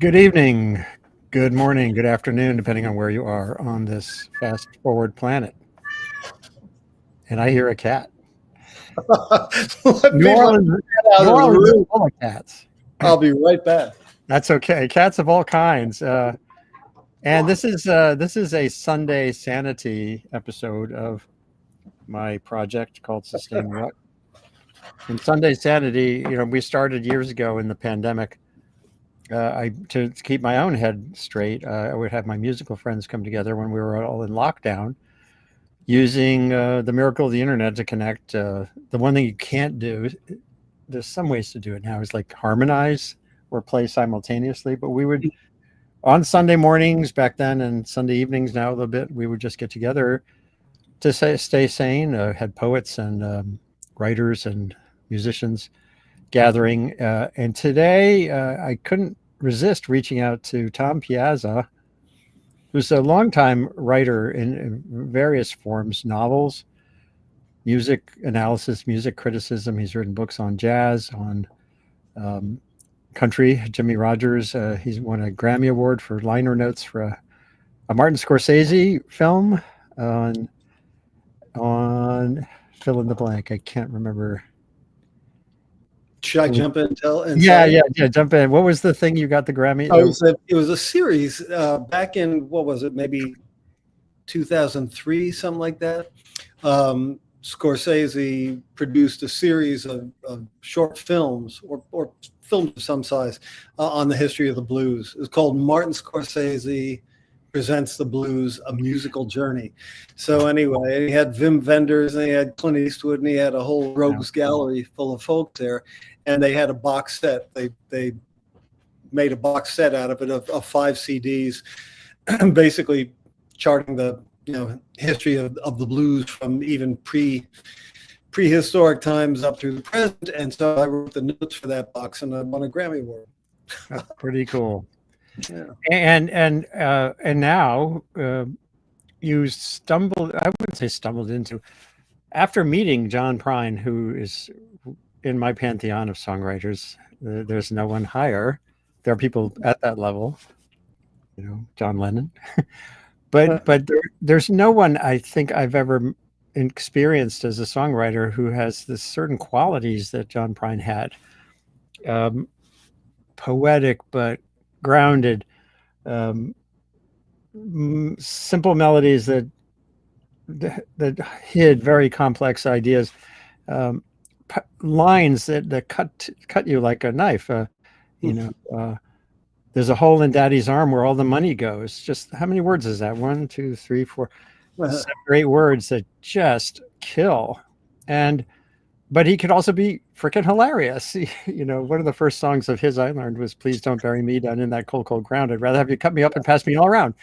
Good evening, good morning, good afternoon, depending on where you are on this fast forward planet. And I hear a cat. Let New me let Orleans, me get New out of the Orleans is room. full of cats. I'll be right back. That's okay. Cats of all kinds. And this is a Sunday Sanity episode of my project called Sustain What. And Sunday Sanity, we started years ago in the pandemic. I to keep my own head straight. I would have my musical friends come together when we were all in lockdown, using the miracle of the internet to connect. The one thing you can't do, there's some ways to do it now, is like harmonize or play simultaneously. But we would, on Sunday mornings back then and Sunday evenings now a little bit, we would just get together to stay sane. Had poets and writers and musicians gathering. And today I couldn't resist reaching out to Tom Piazza, who's a longtime writer in various forms, novels, music analysis, music criticism. He's written books on jazz, on country, Jimmy Rogers. He's won a Grammy Award for liner notes for a Martin Scorsese film on fill in the blank. I can't remember. Should I jump in and Yeah, say? yeah. Jump in. What was the thing you got the Grammy? Oh, it was a series back in, what was it, maybe 2003, something like that. Scorsese produced a series of short films or films of some size on the history of the blues. It's called Martin Scorsese Presents the Blues, A Musical Journey. So anyway, he had Wim Wenders and he had Clint Eastwood and he had a whole rogues gallery full of folk there. And they had a box set. They made a box set out of it of 5 CDs, basically charting the history of the blues from even prehistoric times up through the present. And so I wrote the notes for that box and I won a Grammy Award. That's pretty cool. Yeah. And now you stumbled, I wouldn't say stumbled into, after meeting John Prine, who is in my pantheon of songwriters. There's no one higher. There are people at that level, John Lennon, but there's no one I think I've ever experienced as a songwriter who has the certain qualities that John Prine had. Poetic but grounded, simple melodies that hid very complex ideas, lines that cut you like a knife. There's a hole in Daddy's arm where all the money goes. Just how many words is that? 1, 2, 3, 4, 7 or 8 words that just kill. But he could also be freaking hilarious. One of the first songs of his I learned was "Please Don't Bury Me Down in That Cold, Cold Ground. I'd rather have you cut me up and pass me all around.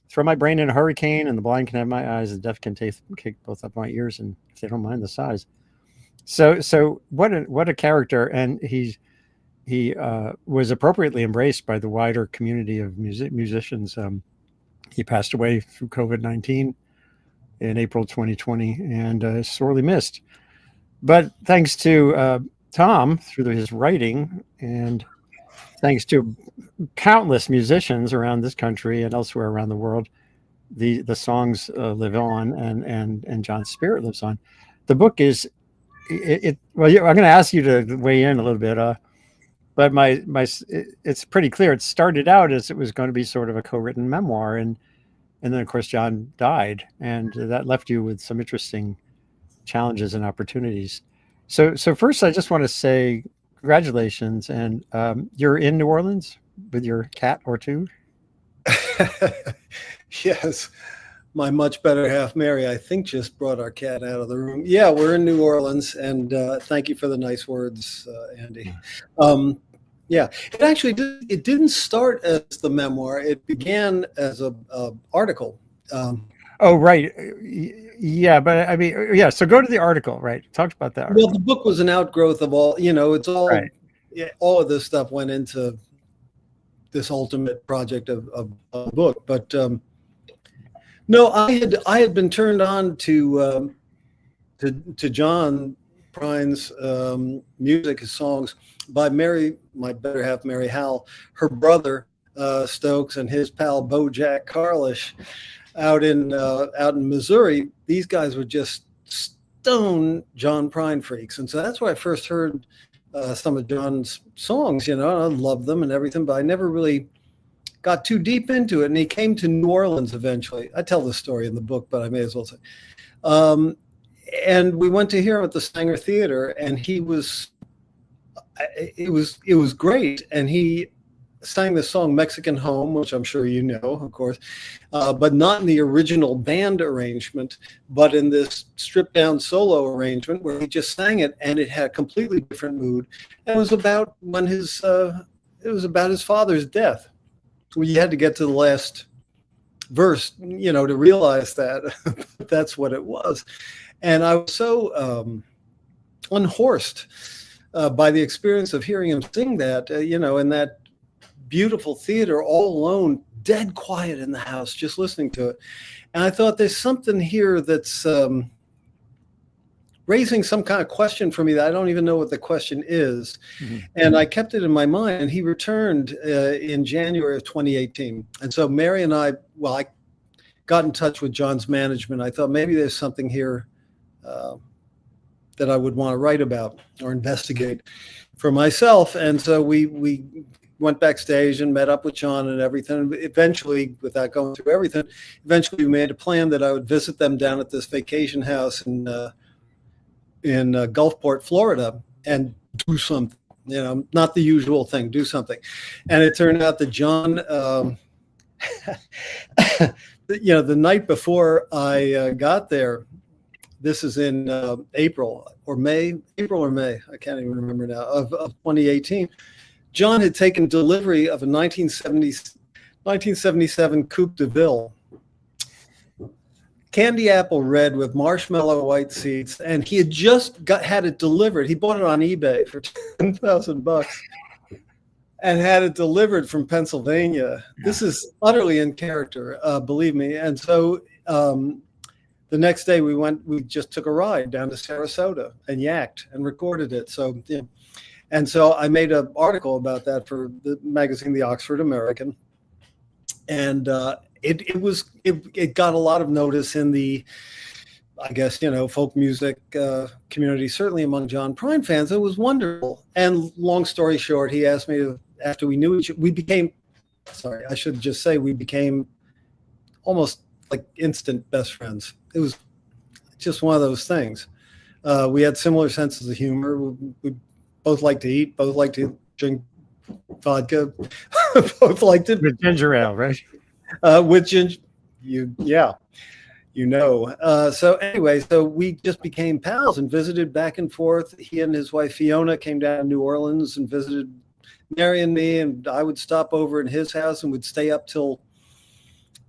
Throw my brain in a hurricane, and the blind can have my eyes, the deaf can kick both up my ears, and if they don't mind the size." So what a character, and he was appropriately embraced by the wider community of musicians. He passed away through COVID-19 in April 2020, and sorely missed. But thanks to Tom through his writing, and thanks to countless musicians around this country and elsewhere around the world, the songs live on, and John's spirit lives on. The book is well, I'm going to ask you to weigh in a little bit, but it's pretty clear. It started out as it was going to be sort of a co-written memoir, and then of course John died, and that left you with some interesting challenges and opportunities. So first, I just want to say congratulations, and you're in New Orleans with your cat or two. Yes. My much better half, Mary, I think just brought our cat out of the room. Yeah, we're in New Orleans, and thank you for the nice words, Andy. Yeah, it didn't start as the memoir. It began as a article. Oh, right. Yeah, but I mean, yeah. So go to the article, right? Talked about that. Well, the book was an outgrowth of all. It's all. Right. Yeah, all of this stuff went into this ultimate project of a book, but. No, I had been turned on to John Prine's music, his songs, by Mary, my better half, Mary Howell. Her brother Stokes and his pal Bojack Carlish out in Missouri. These guys were just stone John Prine freaks, and so that's where I first heard some of John's songs. You know, I loved them and everything, but I never really got too deep into it. And he came to New Orleans eventually. I tell this story in the book, but I may as well say. And we went to hear him at the Sanger Theater, and it was great. And he sang the song Mexican Home, which I'm sure you know, of course, but not in the original band arrangement, but in this stripped down solo arrangement where he just sang it, and it had a completely different mood. And it was about his father's death. You had to get to the last verse, you know, to realize that that's what it was. And I was so unhorsed by the experience of hearing him sing that, you know, in that beautiful theater, all alone, dead quiet in the house, just listening to it. And I thought, there's something here that's raising some kind of question for me that I don't even know what the question is. Mm-hmm. And I kept it in my mind. And he returned in January of 2018. And so Mary and I got in touch with John's management. I thought maybe there's something here that I would want to write about or investigate for myself. And so we went backstage and met up with John and everything. Eventually, without going through everything, we made a plan that I would visit them down at this vacation house in Gulfport, Florida, and do something. You know, not the usual thing, do something. And it turned out that John, you know, the night before I got there, this is in April or May, I can't even remember now, of 2018. John had taken delivery of a 1977 Coupe de Ville, candy apple red with marshmallow white seats, and he had just had it delivered. He bought it on eBay for $10,000 and had it delivered from Pennsylvania. Yeah. This is utterly in character, believe me. And so the next day we just took a ride down to Sarasota and yacked and recorded it. So, yeah. And so I made an article about that for the magazine, The Oxford American. And it got a lot of notice in the, I guess, you know, folk music community, certainly among John Prine fans. It was wonderful. And long story short, he asked me to, after we knew we became almost like instant best friends. It was just one of those things. We had similar senses of humor. We both like to eat, both like to drink vodka, both like to with ginger ale, right? With ginger, you know. So anyway, so we just became pals and visited back and forth. He and his wife Fiona came down to New Orleans and visited Mary and me, and I would stop over in his house and would stay up till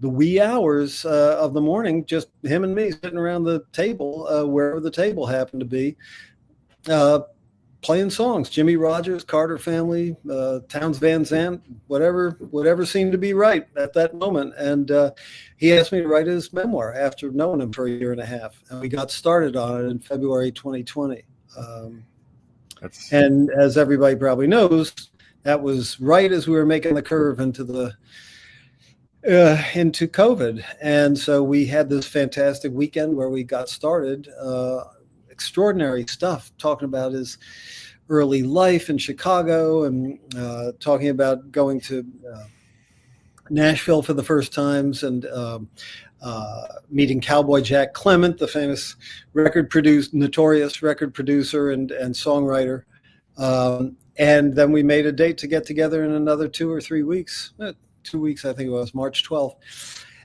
the wee hours of the morning, just him and me sitting around the table, wherever the table happened to be, playing songs, Jimmy Rogers, Carter Family, Townes Van Zandt, whatever seemed to be right at that moment. And he asked me to write his memoir after knowing him for a year and a half. And we got started on it in February 2020. And as everybody probably knows, that was right as we were making the curve into COVID. And so we had this fantastic weekend where we got started. Extraordinary stuff, talking about his early life in Chicago and talking about going to Nashville for the first times and meeting Cowboy Jack Clement, the famous notorious record producer and songwriter. And then we made a date to get together in another 2 or 3 weeks. 2 weeks, I think it was, March 12th.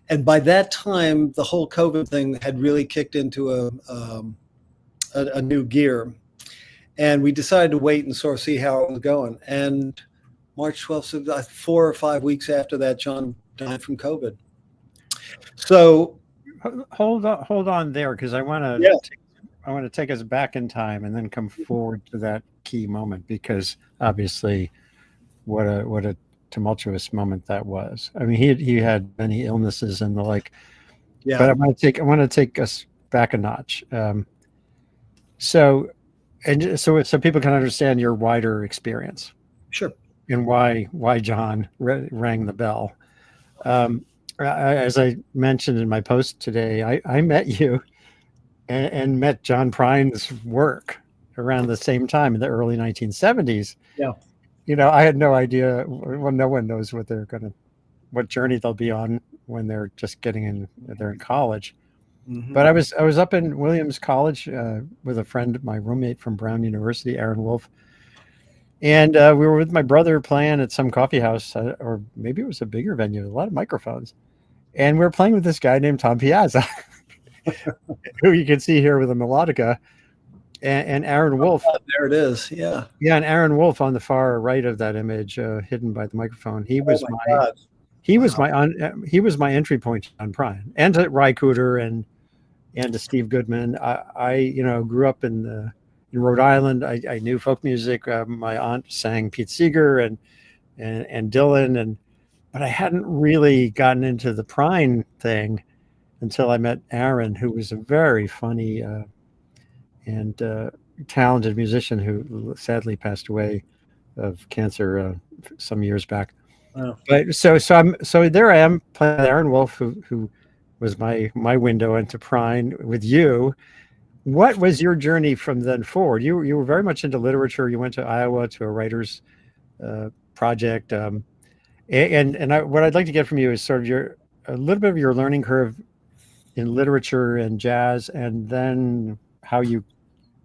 And by that time, the whole COVID thing had really kicked into a new gear, and we decided to wait and sort of see how it was going. And March 12th, 4 or 5 weeks after that, John died from COVID. So hold on there, because I want to take us back in time and then come forward to that key moment, because obviously, what a tumultuous moment that was. I mean, he had many illnesses and the like. Yeah. But I want to take us back a notch. So people can understand your wider experience. Sure. and why John rang the bell. As I mentioned in my post today, I met you and met John Prine's work around the same time in the early 1970s. Yeah. I had no idea. Well, no one knows what journey they'll be on when they're just they're in college. Mm-hmm. But I was up in Williams College with a friend, my roommate from Brown University, Aaron Wolf, and we were with my brother playing at some coffee house, or maybe it was a bigger venue, a lot of microphones, and we were playing with this guy named Tom Piazza, who you can see here with a melodica, and Aaron Wolf. Oh, there it is. Yeah. Yeah, and Aaron Wolf on the far right of that image, hidden by the microphone. He was God. he was he was my entry point to John Prine and to Ry Cooder and to Steve Goodman. I grew up in Rhode Island. I knew folk music. My aunt sang Pete Seeger and Dylan, but I hadn't really gotten into the Prine thing until I met Aaron, who was a very funny and talented musician who sadly passed away of cancer some years back. Wow. But so there I am playing with Aaron Wolf, who was my window into Prine with you. What was your journey from then forward? You were very much into literature. You went to Iowa to a writer's project, and what I'd like to get from you is sort of a little bit of your learning curve in literature and jazz, and then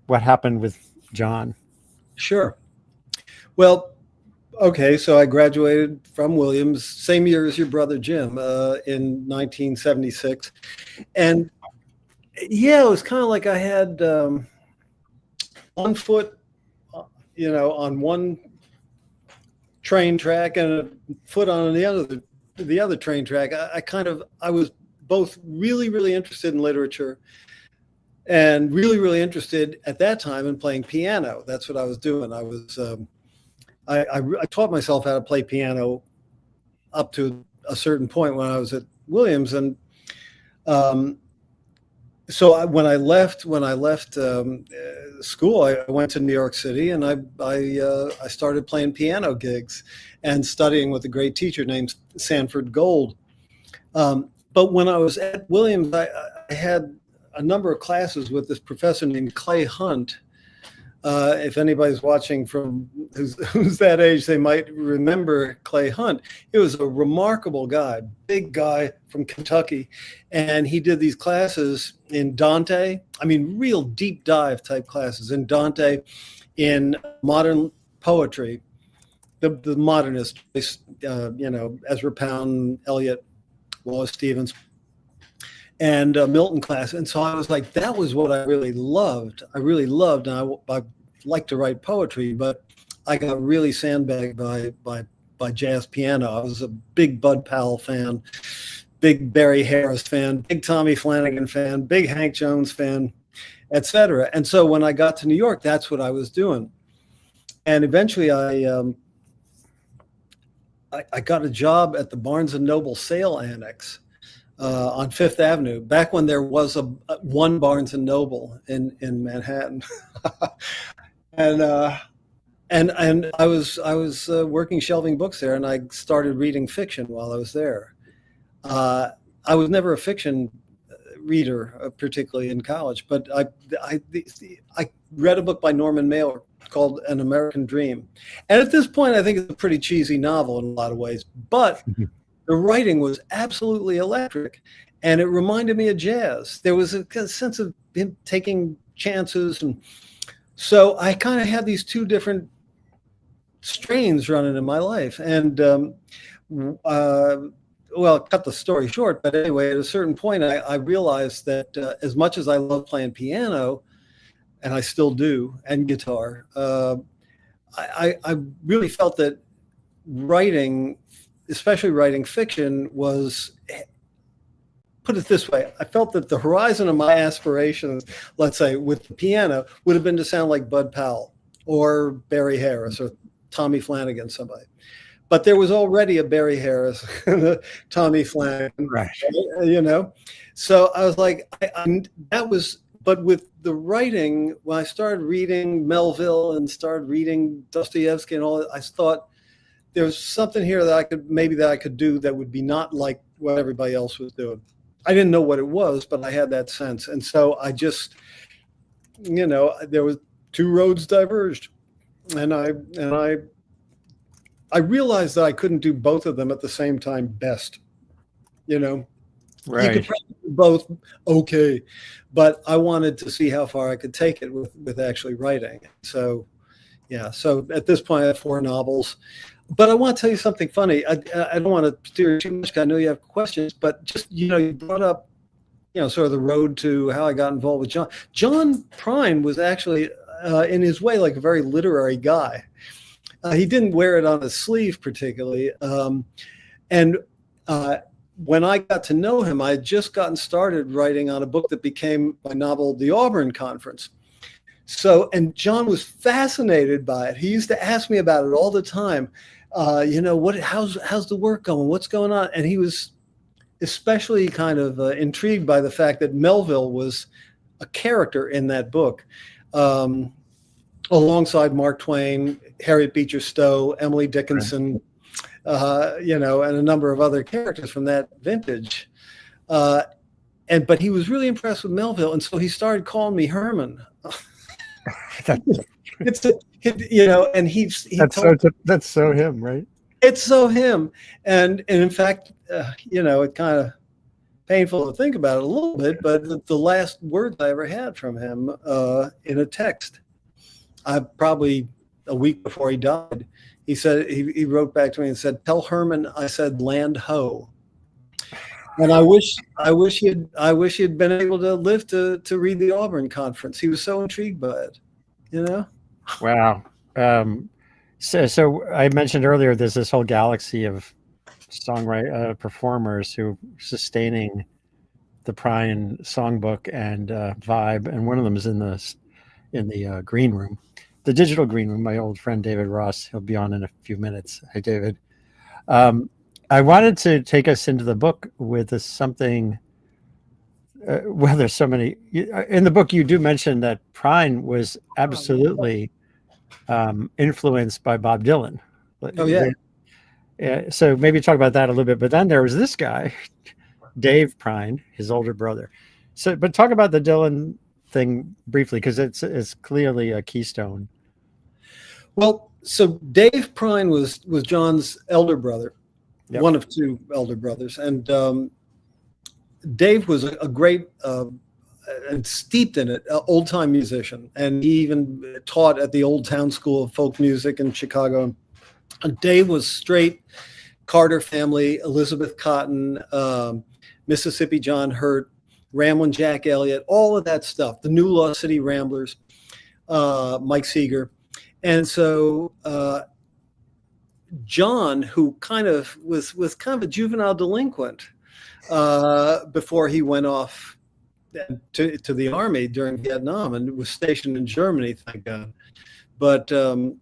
what happened with John. Sure. Well, okay, so I graduated from Williams same year as your brother Jim in 1976, and yeah, it was kind of like I had one foot, on one train track and a foot on the other train track. I was both really, really interested in literature and really, really interested at that time in playing piano. That's what I was doing. I was I taught myself how to play piano up to a certain point when I was at Williams, and so when I left school, I went to New York City, and I started playing piano gigs and studying with a great teacher named Sanford Gold. But when I was at Williams, I had a number of classes with this professor named Clay Hunt. If anybody's watching from who's that age, they might remember Clay Hunt. He was a remarkable guy, big guy from Kentucky, and he did these classes in Dante. I mean, real deep dive type classes in Dante, in modern poetry, the modernist, Ezra Pound, Eliot, Wallace Stevens, and Milton class. And so I was like, that was what I really loved. And I like to write poetry, but I got really sandbagged by jazz piano. I was a big Bud Powell fan, big Barry Harris fan, big Tommy Flanagan fan, big Hank Jones fan, etc. And so when I got to New York, that's what I was doing. And eventually I got a job at the Barnes & Noble Sale Annex on Fifth Avenue, back when there was one Barnes & Noble in Manhattan. And I was working shelving books there, and I started reading fiction while I was there. I was never a fiction reader, particularly in college, but I read a book by Norman Mailer called An American Dream. And at this point, I think it's a pretty cheesy novel in a lot of ways, but the writing was absolutely electric, and it reminded me of jazz. There was a sense of him taking chances, and so I kind of had these two different strains running in my life. And well, cut the story short, but anyway, at a certain point, I realized that as much as I love playing piano, and I still do, and guitar, I really felt that writing, especially writing fiction, was, put it this way, I felt that the horizon of my aspirations, let's say with the piano, would have been to sound like Bud Powell or Barry Harris or Tommy Flanagan, somebody. But there was already a Barry Harris and a Tommy Flanagan, Right. So I was like, but with the writing, when I started reading Melville and started reading Dostoevsky and all that, I thought, there's something here that I could do that would be not like what everybody else was doing. I didn't know what it was, but I had that sense. And so I just, there was two roads diverged, and I realized that I couldn't do both of them at the same time best. Right. You could probably do both okay, but I wanted to see how far I could take it with actually writing. So, yeah. So at this point, I have 4 novels. But I want to tell you something funny. I don't want to steer too much. I know you have questions, but just, you brought up, sort of the road to how I got involved with John. John Prine was actually, in his way, like a very literary guy. He didn't wear it on his sleeve particularly. And when I got to know him, I had just gotten started writing on a book that became my novel, The Auburn Conference. So, and John was fascinated by it. He used to ask me about it all the time. How's the work going? What's going on? And he was especially kind of intrigued by the fact that Melville was a character in that book, alongside Mark Twain, Harriet Beecher Stowe, Emily Dickinson, and a number of other characters from that vintage. But he was really impressed with Melville, and so he started calling me Herman. And that's so him, right? It's so him, and in fact, it kind of painful to think about it a little bit, but the last words I ever had from him in a text, probably a week before he died, he said he wrote back to me and said, "Tell Herman I said land ho." And I wish he'd been able to live to read the Auburn Conference. He was so intrigued by it, Wow. So I mentioned earlier, there's this whole galaxy of songwriter performers who sustaining the Prine songbook and vibe, and one of them is in the green room, the digital green room. My old friend David Ross, he'll be on in a few minutes. Hi, David. I wanted to take us into the book with something. Well, there's so many in the book. You do mention that Prine was absolutely influenced by Bob Dylan. Oh yeah. So maybe talk about that a little bit. But then there was this guy, Dave Prine, his older brother. So, but talk about the Dylan thing briefly, because it's clearly a keystone. Well, so Dave Prine was John's elder brother, yep. One of 2 elder brothers, and Dave was a great and steeped in it, old-time musician, and he even taught at the Old Town School of Folk Music in Chicago. And Dave was straight Carter family, Elizabeth Cotton, Mississippi John Hurt, Ramblin' Jack Elliott, all of that stuff, the New Law City Ramblers, Mike Seeger. And so John, who kind of was kind of a juvenile delinquent before he went off to the army during Vietnam and was stationed in Germany, thank God. But Dave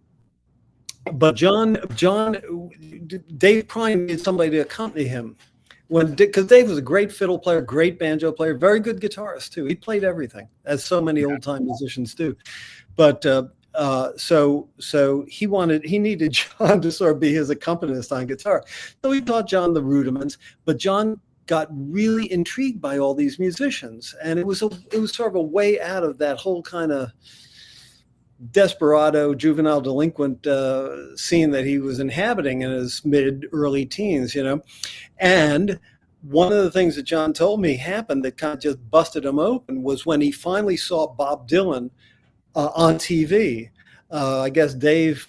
Prine needed somebody to accompany him because Dave was a great fiddle player, great banjo player, very good guitarist too. He played everything, as so many old time musicians do. But so he needed John to sort of be his accompanist on guitar. So he taught John the rudiments, but John got really intrigued by all these musicians, and it was sort of a way out of that whole kind of desperado juvenile delinquent scene that he was inhabiting in his early teens, And one of the things that John told me happened that kind of just busted him open was when he finally saw Bob Dylan on TV. I guess Dave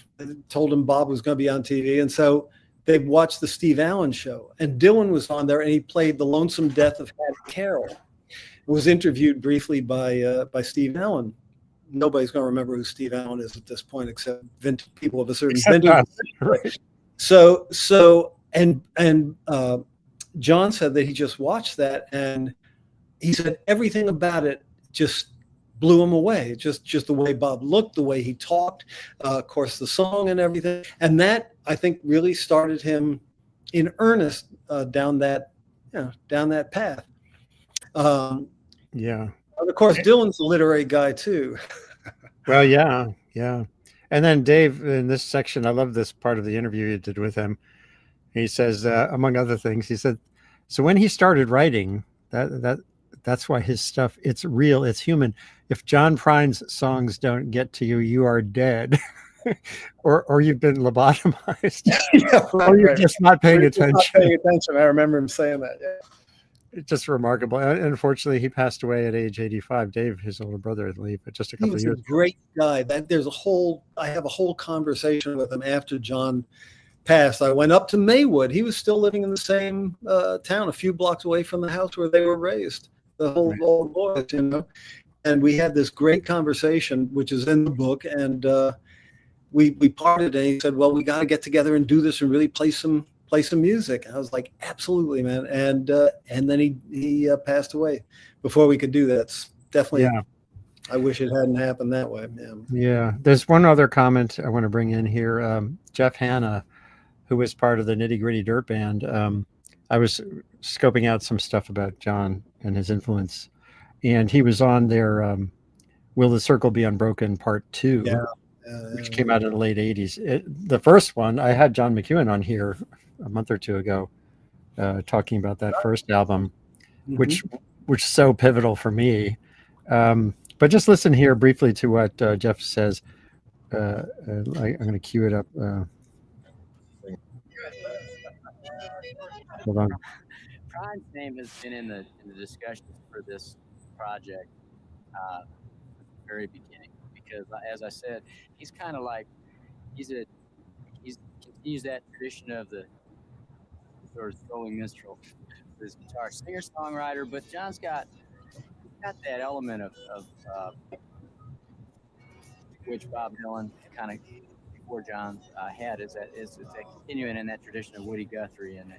told him Bob was going to be on TV, and so they watched the Steve Allen show, and Dylan was on there, and he played The Lonesome Death of Hattie Carroll. It was interviewed briefly by Steve Allen. Nobody's going to remember who Steve Allen is at this point, except people of a certain vintage. Right. So John said that he just watched that, and he said everything about it just blew him away. Just the way Bob looked, the way he talked, of course, the song and everything. And that, I think, really started him in earnest down that path. Yeah. And of course, Dylan's a literary guy too. Well, yeah. And then Dave, in this section, I love this part of the interview you did with him. He says, among other things, he said, so when he started writing, that's why his stuff, it's real, it's human. If John Prine's songs don't get to you, you are dead. or you've been lobotomized. Yeah, or you're just not paying attention. Not paying attention. I remember him saying that. Yeah. It's just remarkable. And unfortunately, he passed away at age 85. Dave, his older brother, I believe, but just a couple of years. He was a great guy. I have a whole conversation with him after John passed. I went up to Maywood. He was still living in the same town, a few blocks away from the house where they were raised, the whole old boys, you know. And we had this great conversation, which is in the book. And we parted, and he said, "Well, we got to get together and do this and really play some music." And I was like, "Absolutely, man!" And then he passed away before we could do that. It's definitely. Yeah. I wish it hadn't happened that way. Yeah. There's one other comment I want to bring in here. Jeff Hanna, who was part of the Nitty Gritty Dirt Band. I was scoping out some stuff about John and his influence, and he was on their "Will the Circle Be Unbroken" Part 2. Yeah. Which came out in the late 80s. The first one, I had John McEwen on here a month or two ago talking about that first album, which is so pivotal for me. But just listen here briefly to what Jeff says. I'm going to cue it up. Hold on. Prine's name has been in the discussions for this project at the very beginning. Because, as I said, he's kind of like he continues that tradition of the sort of strolling minstrel with his guitar, singer songwriter. But John's got that element of which Bob Dylan kind of before John had is that continuing in that tradition of Woody Guthrie and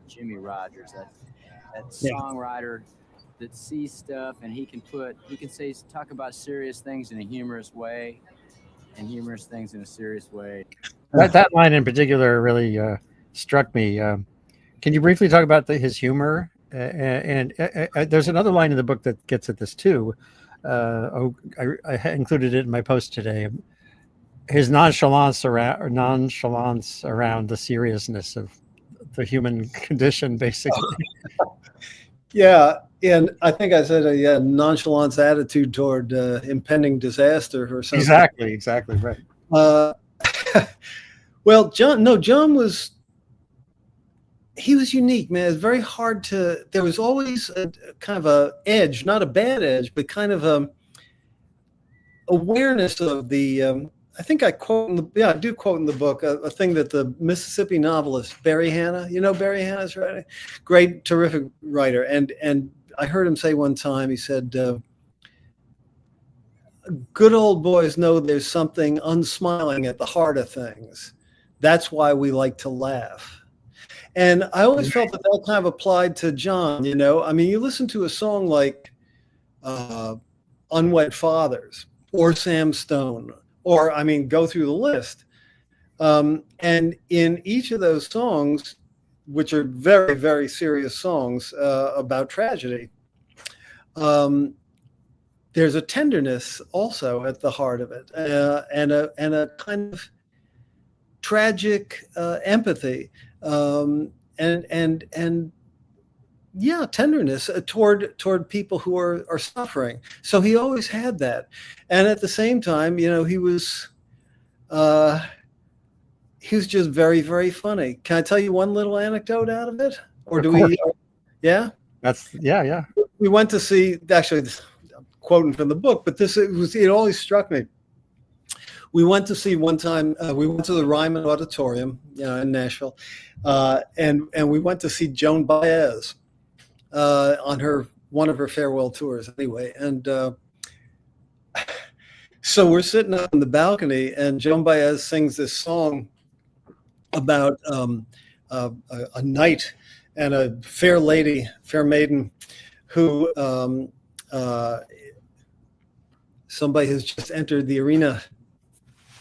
Jimmy Rogers, that songwriter that sees stuff, and he can talk about serious things in a humorous way and humorous things in a serious way. That line in particular really struck me. Can you briefly talk about his humor? And there's another line in the book that gets at this too. I included it in my post today. His nonchalance around the seriousness of the human condition, basically. Yeah. And I think I said a nonchalance attitude toward impending disaster or something. Exactly right. Well, John was unique, man. It's very hard there was always a kind of a edge, not a bad edge, but kind of a awareness of the, I think I do quote in the book a thing that the Mississippi novelist Barry Hannah, Barry Hannah's writing, great, terrific writer. And I heard him say one time, he said, "Good old boys know there's something unsmiling at the heart of things. That's why we like to laugh." And I always felt that kind of applied to John, I mean, you listen to a song like Unwed Fathers or Sam Stone, or, I mean, go through the list. And in each of those songs, which are very, very serious songs about tragedy, there's a tenderness also at the heart of it, and a kind of tragic empathy, and tenderness toward people who are suffering. So he always had that, and at the same time, he was just very, very funny. Can I tell you one little anecdote out of it, or do we? Yeah, yeah. We went to see, actually, I'm quoting from the book, but it always struck me. We went to see one time, we went to the Ryman Auditorium, in Nashville, and we went to see Joan Baez on one of her farewell tours anyway. And so we're sitting on the balcony, and Joan Baez sings this song about a knight and a fair maiden who somebody has just entered the arena.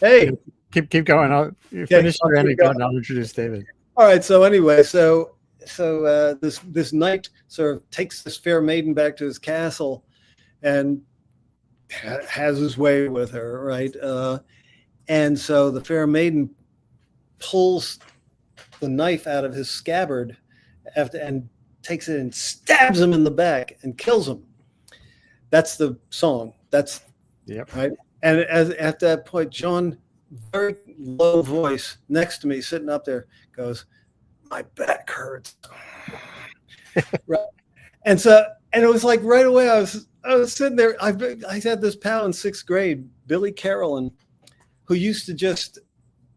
Hey, keep going. I'll finish your anecdote and I'll introduce David. All right. So anyway, so this knight sort of takes this fair maiden back to his castle and has his way with her, right? And so the fair maiden pulls the knife out of his scabbard and takes it and stabs him in the back and kills him. That's the song. That's right. And at that point, John, very low voice next to me, sitting up there, goes, "My back hurts." Right. And it was like right away. I was sitting there. I had this pal in 6th grade, Billy Carrollin, who used to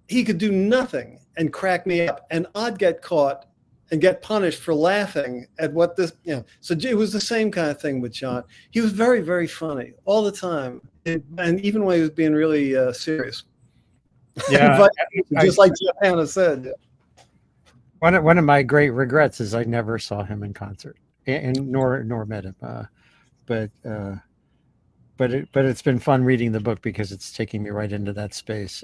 he could do nothing and crack me up, and I'd get caught and get punished for laughing at what this, So it was the same kind of thing with John. He was very, very funny all the time, and even when he was being really serious. Yeah, just like Jeff Hanna said. One of my great regrets is I never saw him in concert, and nor met him. But it's been fun reading the book because it's taking me right into that space.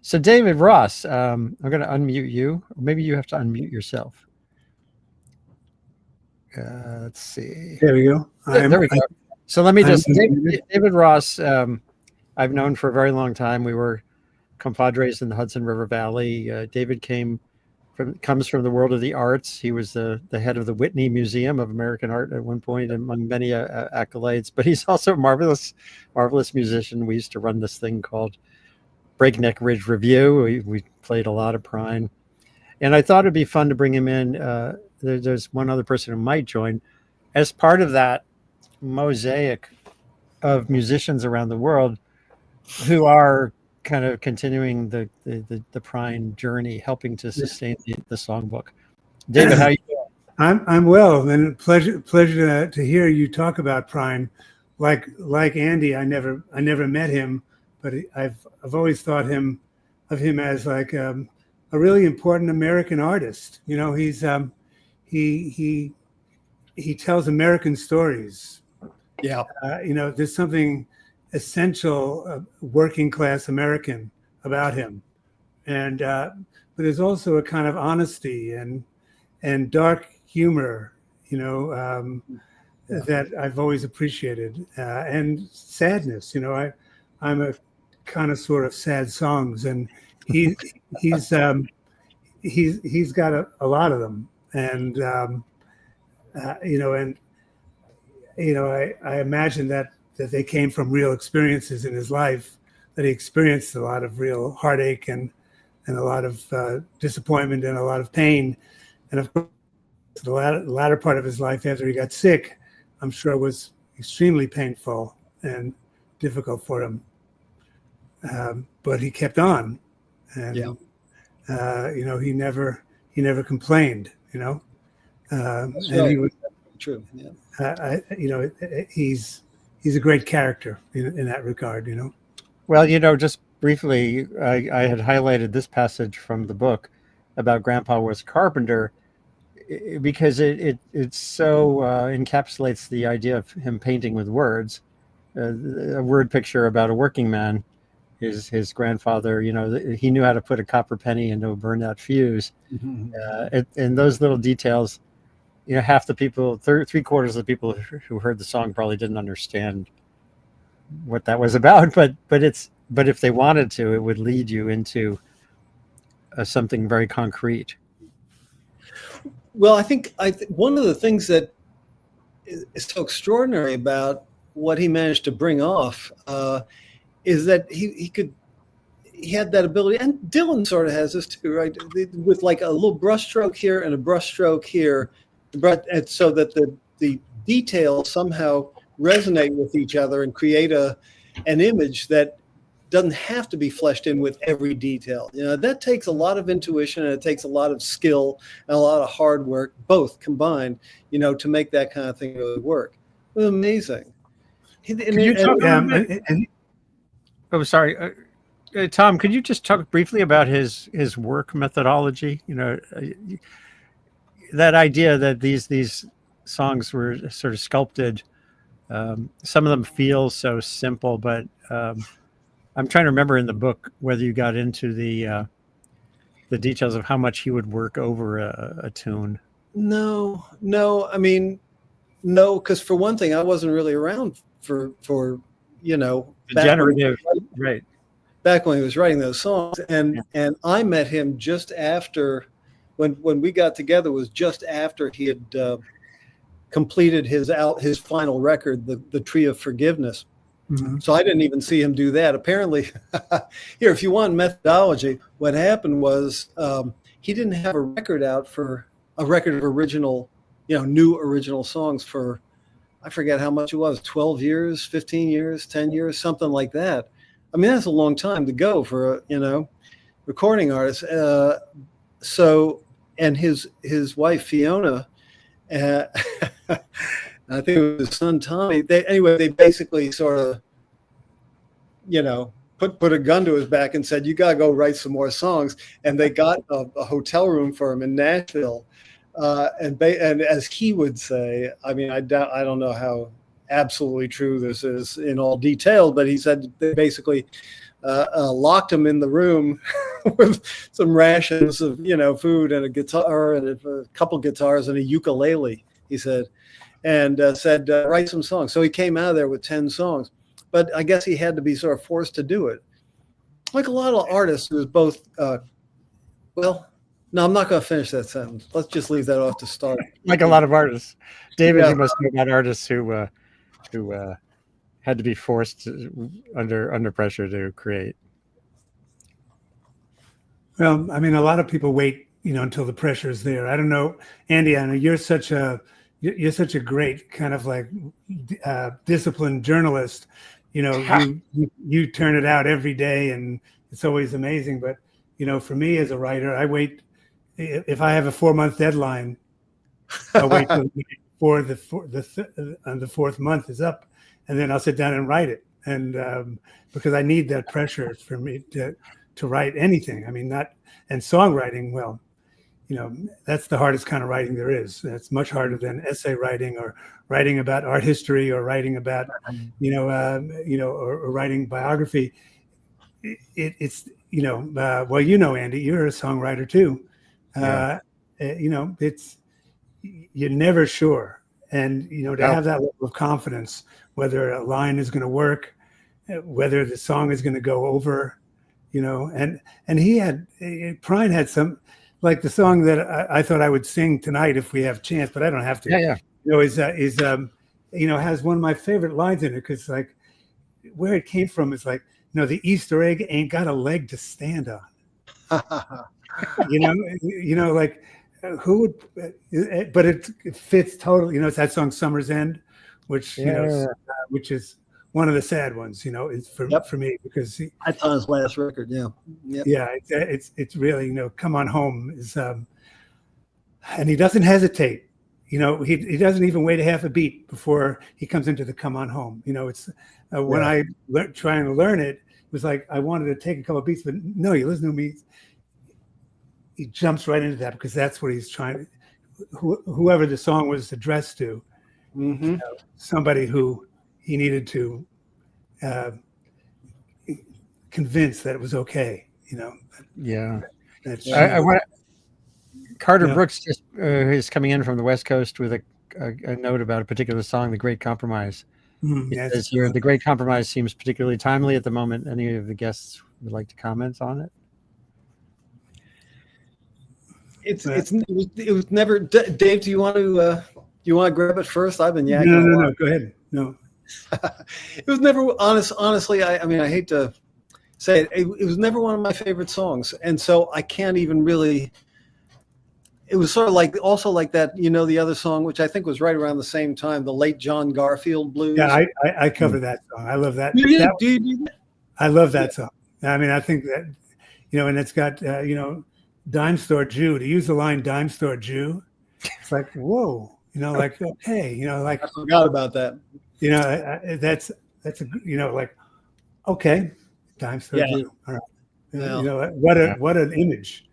So David Ross, I'm going to unmute you. Maybe you have to unmute yourself. Let's see. There we go. There we go. So let me just, David Ross, I've known for a very long time. We were compadres in the Hudson River Valley. David comes from the world of the arts. He was the head of the Whitney Museum of American Art at one point, among many accolades. But he's also a marvelous musician. We used to run this thing called Breakneck Ridge Review. We played a lot of Prine, and I thought it'd be fun to bring him in. There's one other person who might join as part of that mosaic of musicians around the world who are kind of continuing the Prine journey, helping to sustain the songbook. David, how you doing? I'm well, and pleasure to hear you talk about Prine. Like Andy, I never met him, but I've always thought of him as like a really important American artist. He's he tells American stories. Yeah. There's something essential working class American about him, and but there's also a kind of honesty and dark humor, that I've always appreciated, and sadness. I'm a connoisseur of sad songs, and he's got a lot of them, and I imagine that they came from real experiences in his life, that he experienced a lot of real heartache and a lot of disappointment and a lot of pain. And of course, the latter part of his life after he got sick, I'm sure was extremely painful and difficult for him. But he kept on, and he never complained. And he was true. Yeah. He's a great character in that regard. Well, just briefly, I had highlighted this passage from the book about Grandpa was a carpenter because it so encapsulates the idea of him painting with words. A word picture about a working man. His grandfather, he knew how to put a copper penny into a burned out fuse. Mm-hmm. And those little details, half the people, 3/4 of the people who heard the song probably didn't understand what that was about. But if they wanted to, it would lead you into something very concrete. Well, I think one of the things that is so extraordinary about what he managed to bring off is that he had that ability, and Dylan sort of has this too, right? With like a little brushstroke here and a brushstroke here, and so that the details somehow resonate with each other and create an image that doesn't have to be fleshed in with every detail. That takes a lot of intuition, and it takes a lot of skill and a lot of hard work, both combined, to make that kind of thing really work. It was amazing. Oh, sorry. Tom, could you just talk briefly about his work methodology? That idea that these songs were sort of sculpted. Some of them feel so simple, but I'm trying to remember in the book whether you got into the details of how much he would work over a tune. No. I mean, no, because for one thing, I wasn't really around for Degenerative, right? Back when he was writing those songs, and I met him just after, when we got together was just after he had completed his final record, the Tree of Forgiveness. Mm-hmm. So I didn't even see him do that. Apparently, here, if you want methodology, what happened was he didn't have a record out for a record of original, new original songs for, I forget how much it was, 12 years, 15 years, 10 years, something like that. I mean, that's a long time to go for a, recording artist. And his wife, Fiona, I think it was his son, Tommy. They basically sort of, put a gun to his back and said, "You got to go write some more songs." And they got a hotel room for him in Nashville. And as he would say, I mean, I don't know how absolutely true this is in all detail, but he said they basically locked him in the room with some rations of, food and a guitar and a couple guitars and a ukulele, he said, and said, write some songs. So he came out of there with 10 songs, but I guess he had to be sort of forced to do it. Like a lot of artists, who was both, no, I'm not going to finish that sentence. Let's just leave that off to start. Like a lot of artists. David, you must know about artists who had to be forced under pressure to create. Well, I mean, a lot of people wait, until the pressure is there. I don't know, Andy. I know you're such a great kind of like disciplined journalist. You turn it out every day, and it's always amazing. But for me as a writer, I wait. If I have a 4-month deadline, I'll wait till before the fourth month is up, and then I'll sit down and write it. And because I need that pressure for me to write anything. I mean, and songwriting. Well, that's the hardest kind of writing there is. It's much harder than essay writing or writing about art history or writing about, or writing biography. It's well, Andy, you're a songwriter too. Yeah. It's, you're never sure. And, to have that level of confidence, whether a line is going to work, whether the song is going to go over, and Prine had some, like the song that I thought I would sing tonight if we have a chance, but I don't have to. Yeah. Has one of my favorite lines in it, because like where it came from is like, the Easter egg ain't got a leg to stand on. Like who would, but it fits totally. It's that song "Summer's End," which which is one of the sad ones. It's for me, because that's on his last record. Yeah. Yep. Yeah, it's really, Come On Home is, and he doesn't hesitate. He doesn't even wait a half a beat before he comes into the Come On Home. It's when I trying to learn it, it was like I wanted to take a couple of beats, but no, you listen to me. He jumps right into that, because that's what he's trying to. Whoever the song was addressed to, somebody who he needed to convince that it was okay. Yeah. That's, I want Carter Brooks just is coming in from the West Coast with a note about a particular song, "The Great Compromise." It says here, "The Great Compromise seems particularly timely at the moment. Any of the guests would like to comment on it?" It was never. Dave, do you want to grab it first? I've been yakking. No, go ahead. No. It was never honestly. I mean, I hate to say it. It was never one of my favorite songs, and so I can't even really. It was sort of also like that, the other song, which I think was right around the same time, the late John Garfield blues. Yeah, I cover that song. I love that. Do you do that? I love that song. I mean, I think that, and it's got, Dime Store Jew. To use the line "Dime Store Jew," it's like, whoa, like, okay, like I forgot about that. That's like, okay, Dime Store Jew. All right. Yeah. What an image,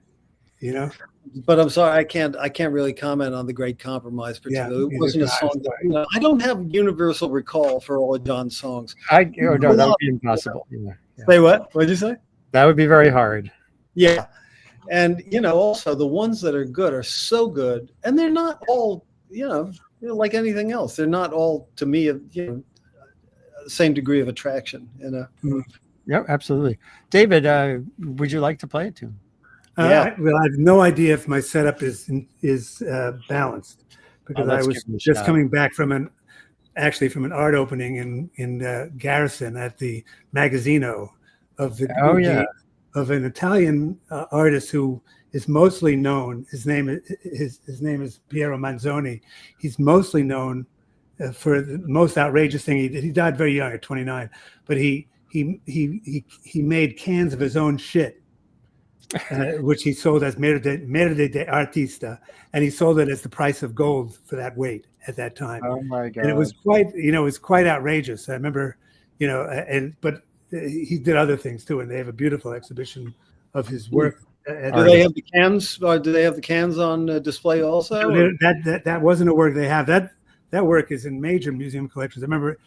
But I'm sorry, I can't really comment on The Great Compromise particularly. It wasn't a song that, I don't have universal recall for all of John's songs. No, that would be impossible. Yeah. Say what? What'd you say? That would be very hard. Yeah. And, also the ones that are good are so good, and they're not all, like anything else. They're not all, to me, same degree of attraction. Yeah, absolutely. David, would you like to play it too? Well, I have no idea if my setup is balanced, because I was just coming back from an art opening in Garrison at the Magazzino of an Italian artist who is mostly known. His name is Piero Manzoni. He's mostly known for the most outrageous thing he did. He died very young at 29, but he made cans of his own shit, which he sold as merde de artista, and he sold it as the price of gold for that weight at that time. Oh my God! And it was quite outrageous. I remember, but he did other things too, and they have a beautiful exhibition of his work. Do they have the cans? Do they have the cans on display also? That wasn't a work they have. That work is in major museum collections. I remember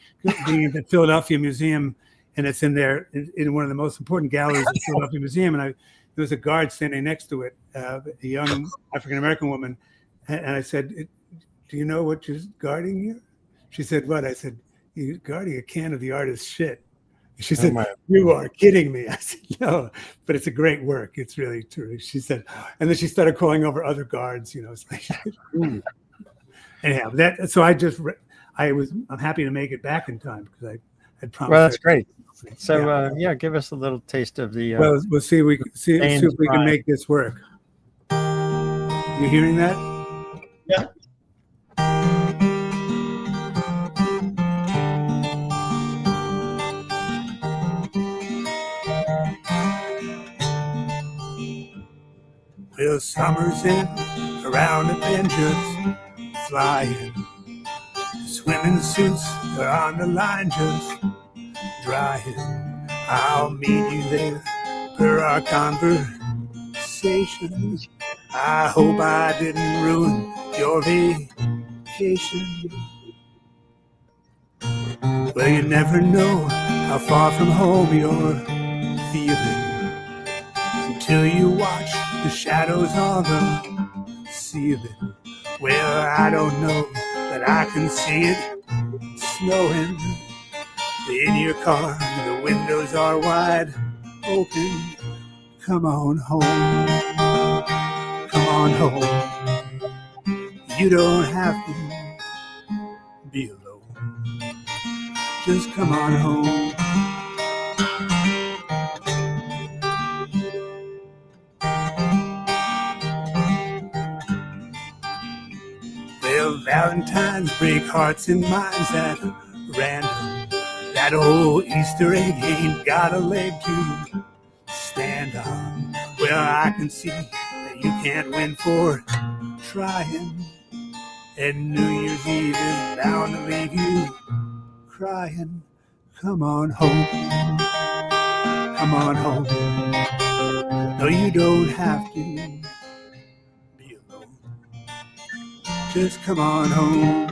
being in the Philadelphia Museum, and it's in there in one of the most important galleries in the Philadelphia Museum. And there was a guard standing next to it, a young African American woman, and I said, "Do you know what you're guarding here?" She said, "What?" I said, "You're guarding a can of the artist's shit." She said, "You are kidding me." I said, "No, but it's a great work. It's really true." She said, and then she started calling over other guards. It's like, anyhow. So I'm happy to make it back in time, because I had promised. Well, that's great. So give us a little taste of the. Well, we'll see. See if we can make this work. You hearing that? Yeah. Well, summer's in, around the bend just flying. Swimming suits are on the line just drying. I'll meet you there for our conversation. I hope I didn't ruin your vacation. Well, you never know how far from home you're feeling until you watch the shadows on the ceiling. Well, I don't know, but I can see it snowing. In your car, the windows are wide open. Come on home. Come on home. You don't have to be alone. Just come on home. Well, Valentines break hearts and minds at random. That old Easter egg ain't got a leg to stand on. Well, I can see that you can't win for trying. And New Year's Eve is bound to leave you crying. Come on home. Come on home. No, you don't have to be alone. Just come on home.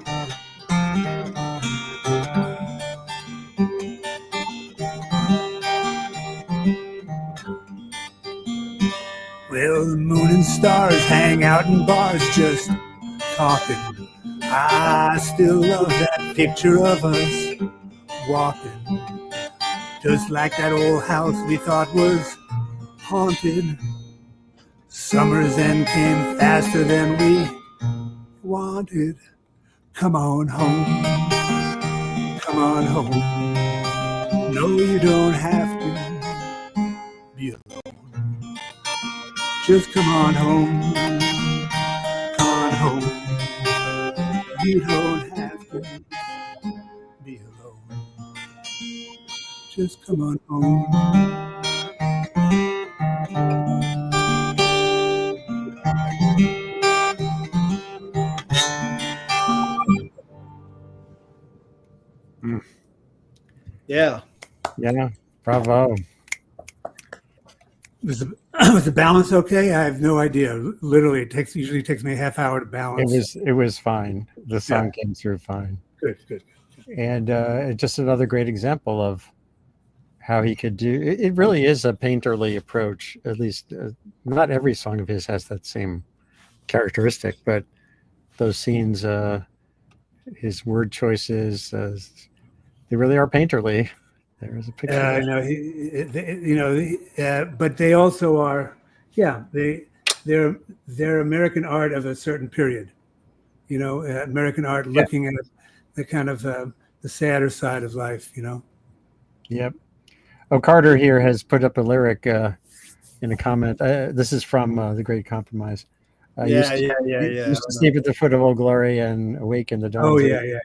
Well, the moon and stars hang out in bars just talking. I still love that picture of us walking, just like that old house we thought was haunted. Summer's end came faster than we wanted. Come on home. Come on home. No, you don't have to be alone. Just come on home. Come on home. You don't have to be alone. Just come on home. Yeah. Yeah. Bravo. Was the balance okay? I have no idea. Literally, it usually takes me a half hour to balance. It was fine. The song came through fine. Good. And just another great example of how he could do. It really is a painterly approach. At least, not every song of his has that same characteristic, but those scenes, his word choices, They really are painterly. There's a picture. I know, but they also are, they're American art of a certain period. American art looking at the kind of the sadder side of life. Yep. Oh, Carter here has put up a lyric in a comment. This is from The Great Compromise. Used to sleep at the foot of Old Glory and awake in the dawn. Oh, yeah.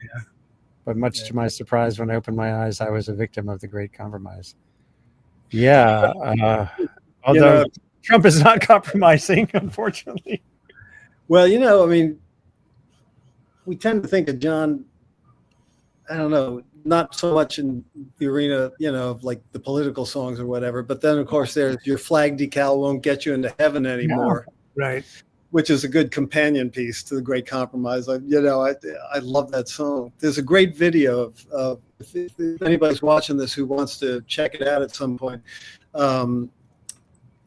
But much to my surprise, when I opened my eyes, I was a victim of the Great Compromise. Yeah. Although Trump is not compromising, unfortunately. Well, I mean, we tend to think of John, I don't know, not so much in the arena, of like the political songs or whatever, but then of course there's your flag decal won't get you into heaven anymore. Yeah, right. Which is a good companion piece to The Great Compromise. I love that song. There's a great video of if anybody's watching this who wants to check it out at some point.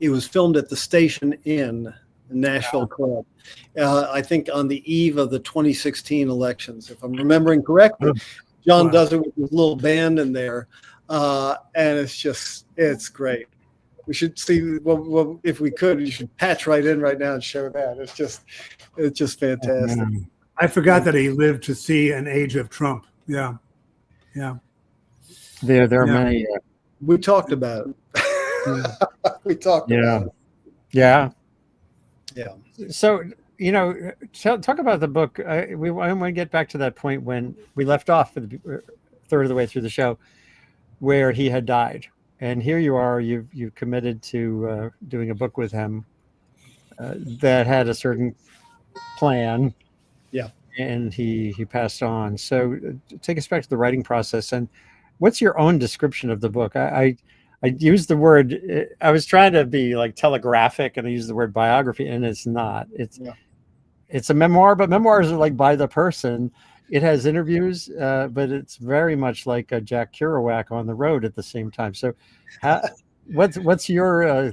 It was filmed at the Station Inn in Nashville Club. I think on the eve of the 2016 elections, if I'm remembering correctly. John does it with his little band in there, and it's great. We should see. Well, if we could, you should patch right in right now and show that. It's just fantastic. I forgot that he lived to see an age of Trump. Yeah. There are many. We talked about it. We talked about it. Yeah. Yeah. So talk about the book. I want to get back to that point when we left off for the third of the way through the show, where he had died. And here you are, you've committed to doing a book with him that had a certain plan. Yeah. And he passed on. So take us back to the writing process. And what's your own description of the book? I used the word, I was trying to be like telegraphic, and I used the word biography, and it's not. It's a memoir, but memoirs are like by the person. It has interviews, but it's very much like a Jack Kerouac on the road at the same time. So what's your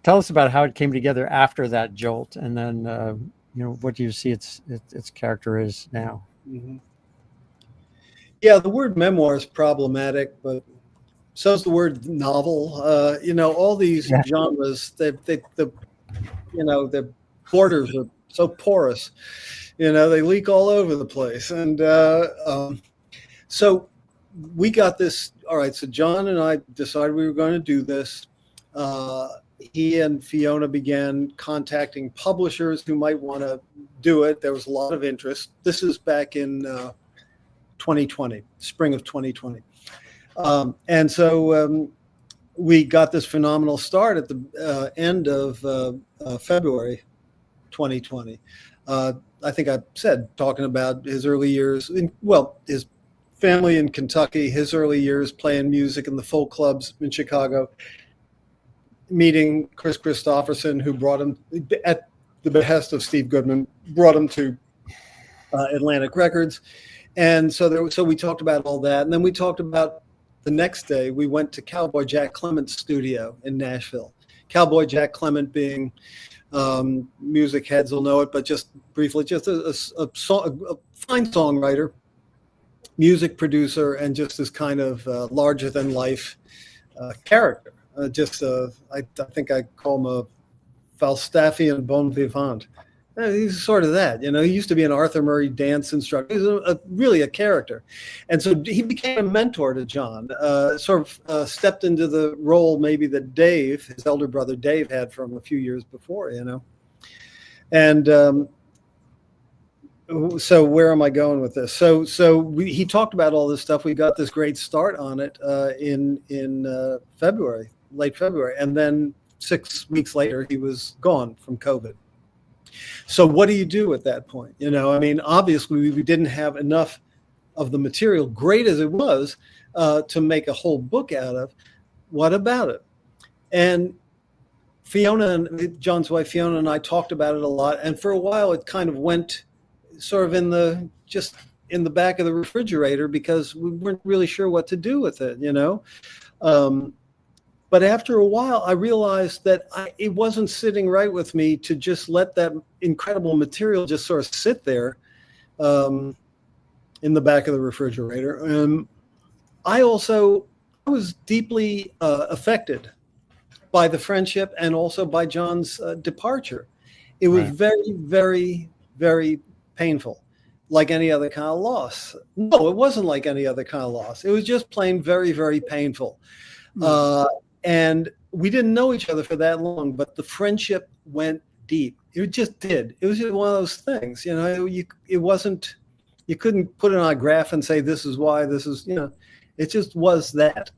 tell us about how it came together after that jolt, and then what do you see its character is now? Mm-hmm. Yeah, the word memoir is problematic, but so is the word novel. All these genres, the borders are so porous. They leak all over the place. And so we got this. All right. So John and I decided we were going to do this. He and Fiona began contacting publishers who might want to do it. There was a lot of interest. This is back in 2020, spring of 2020. And so we got this phenomenal start at the end of February 2020. I think I said, talking about his early years, his family in Kentucky, his early years playing music in the folk clubs in Chicago, meeting Chris Christopherson, who brought him, at the behest of Steve Goodman, brought him to Atlantic Records. And so we talked about all that. And then we talked about the next day, we went to Cowboy Jack Clement's studio in Nashville. Cowboy Jack Clement being... music heads will know it, but just briefly, just a fine songwriter, music producer, and just this kind of larger than life character. I think I call him a Falstaffian bon vivant. He's sort of that, He used to be an Arthur Murray dance instructor. He's really a character, and so he became a mentor to John. Stepped into the role maybe that Dave, his elder brother Dave, had from a few years before, And so where am I going with this? He talked about all this stuff. We got this great start on it in February, late February, and then 6 weeks later he was gone from COVID. So what do you do at that point? Obviously we didn't have enough of the material, great as it was, to make a whole book out of. What about it? And Fiona, John's wife, Fiona, and I talked about it a lot. And for a while it kind of went sort of in the back of the refrigerator because we weren't really sure what to do with it, But after a while, I realized that it wasn't sitting right with me to just let that incredible material just sort of sit there, in the back of the refrigerator. I was deeply affected by the friendship and also by John's departure. It was very, very, very painful, like any other kind of loss. No, it wasn't like any other kind of loss. It was just plain very, very painful. And we didn't know each other for that long, but the friendship went deep. It just did. It was just one of those things, you know, you couldn't put it on a graph and say, this is why, this is, you know, it just was that.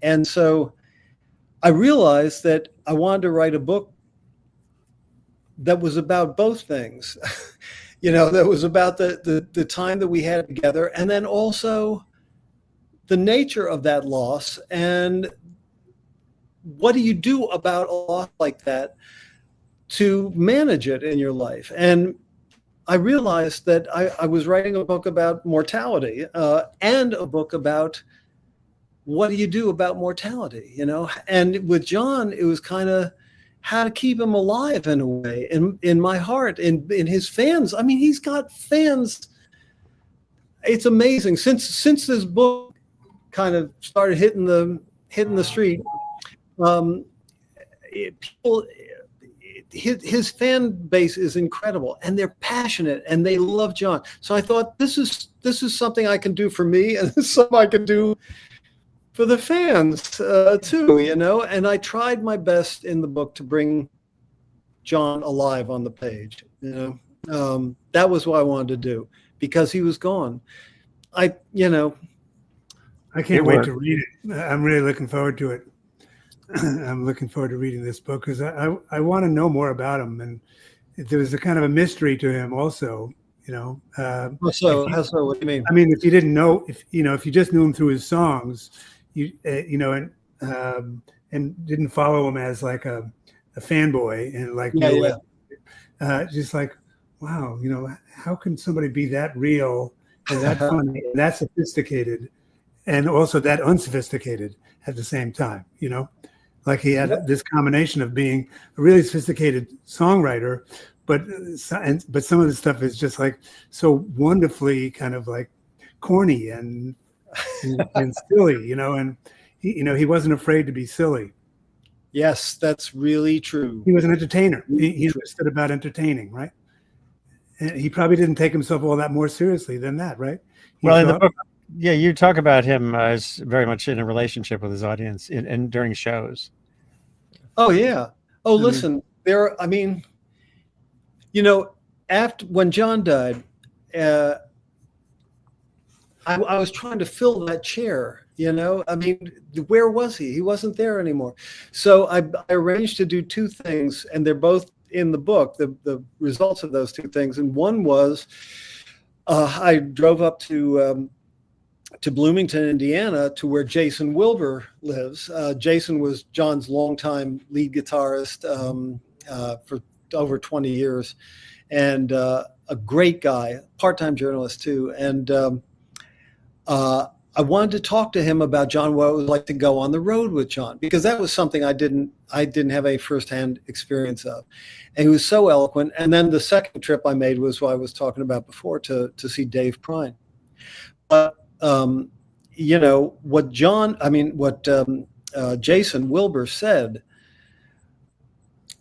And so I realized that I wanted to write a book that was about both things, you know, that was about the time that we had together, and then also the nature of that loss, and what do you do about a loss like that to manage it in your life. And I realized that I was writing a book about mortality and a book about what do you do about mortality, you know? And with John, it was kind of how to keep him alive in a way, in my heart, in his fans. I mean, he's got fans. It's amazing. Since this book kind of started hitting the street, his fan base is incredible, and they're passionate, and they love John. So I thought, this is something I can do for me, and this is something I can do for the fans too, you know. And I tried my best in the book to bring John alive on the page, you know. That was what I wanted to do, because he was gone. I can't wait to read it. I'm really looking forward to it. I'm looking forward to reading this book, because I want to know more about him, and there was a kind of a mystery to him also, you know. So what do you mean? I mean, if you didn't know, if you just knew him through his songs, and didn't follow him as like a fanboy, and like just like, wow, you know, how can somebody be that real and that funny and that sophisticated and also that unsophisticated at the same time, you know? Like he had this combination of being a really sophisticated songwriter, but some of the stuff is just like so wonderfully kind of like corny and silly, you know. And he wasn't afraid to be silly. Yes, that's really true. He was an entertainer. He understood about entertaining, right? And he probably didn't take himself all that more seriously than that, right? In the book, yeah, you talk about him as very much in a relationship with his audience and during shows. Oh, yeah. Oh, listen, I mean, you know, when John died, I was trying to fill that chair, you know. I mean, where was he? He wasn't there anymore. So I arranged to do two things, and they're both in the book, the results of those two things. And one was I drove up to Bloomington, Indiana, to where Jason Wilbur lives. Jason was John's longtime lead guitarist for over 20 years, and a great guy, part-time journalist too. And I wanted to talk to him about John, what it was like to go on the road with John, because that was something I didn't have a firsthand experience of. And he was so eloquent. And then the second trip I made was what I was talking about before, to see Dave Prine. But you know, what Jason Wilbur said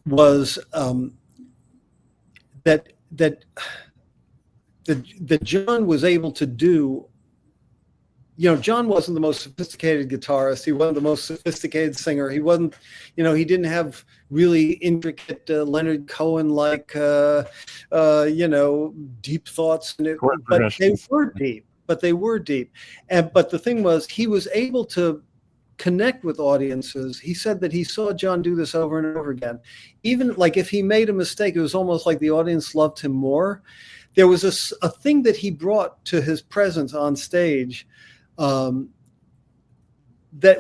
was that John was able to do. You know, John wasn't the most sophisticated guitarist. He wasn't the most sophisticated singer. He wasn't, you know, he didn't have really intricate Leonard Cohen-like, you know, deep thoughts. But they were deep. But the thing was, he was able to connect with audiences. He said that he saw John do this over and over again. Even like if he made a mistake, it was almost like the audience loved him more. There was a thing that he brought to his presence on stage that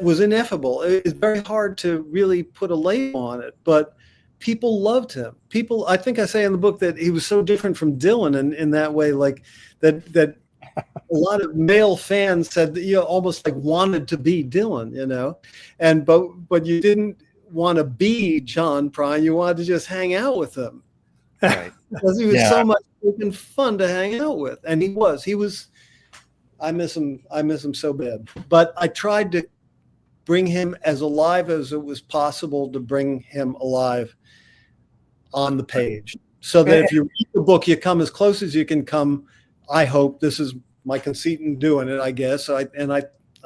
was ineffable. It's very hard to really put a label on it, but people loved him. I think I say in the book that he was so different from Dylan in that way, like that a lot of male fans said that, you know, almost like wanted to be Dylan, you know, but you didn't want to be John Prine. You wanted to just hang out with him. Right. Because he was so much freaking fun to hang out with. And he was I miss him. I miss him so bad. But I tried to bring him as alive as it was possible to bring him alive on the page, so that if you read the book, you come as close as you can come. I hope this is my conceit in doing it. I guess I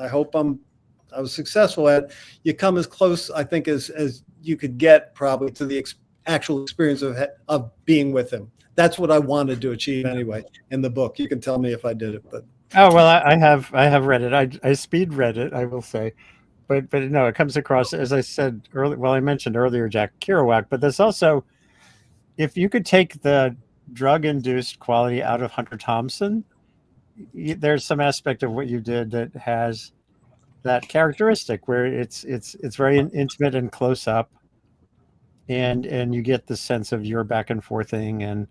hope I was successful at it. You come as close, I think, as you could get probably to the actual experience of being with him. That's what I wanted to achieve anyway in the book. You can tell me if I did it, but Oh well, I have read it. I speed read it, I will say, but no, it comes across, as I said earlier. Well, I mentioned earlier Jack Kerouac, but there's also, if you could take the drug-induced quality out of Hunter Thompson, there's some aspect of what you did that has that characteristic where it's very intimate and close up, and you get the sense of your back and forthing and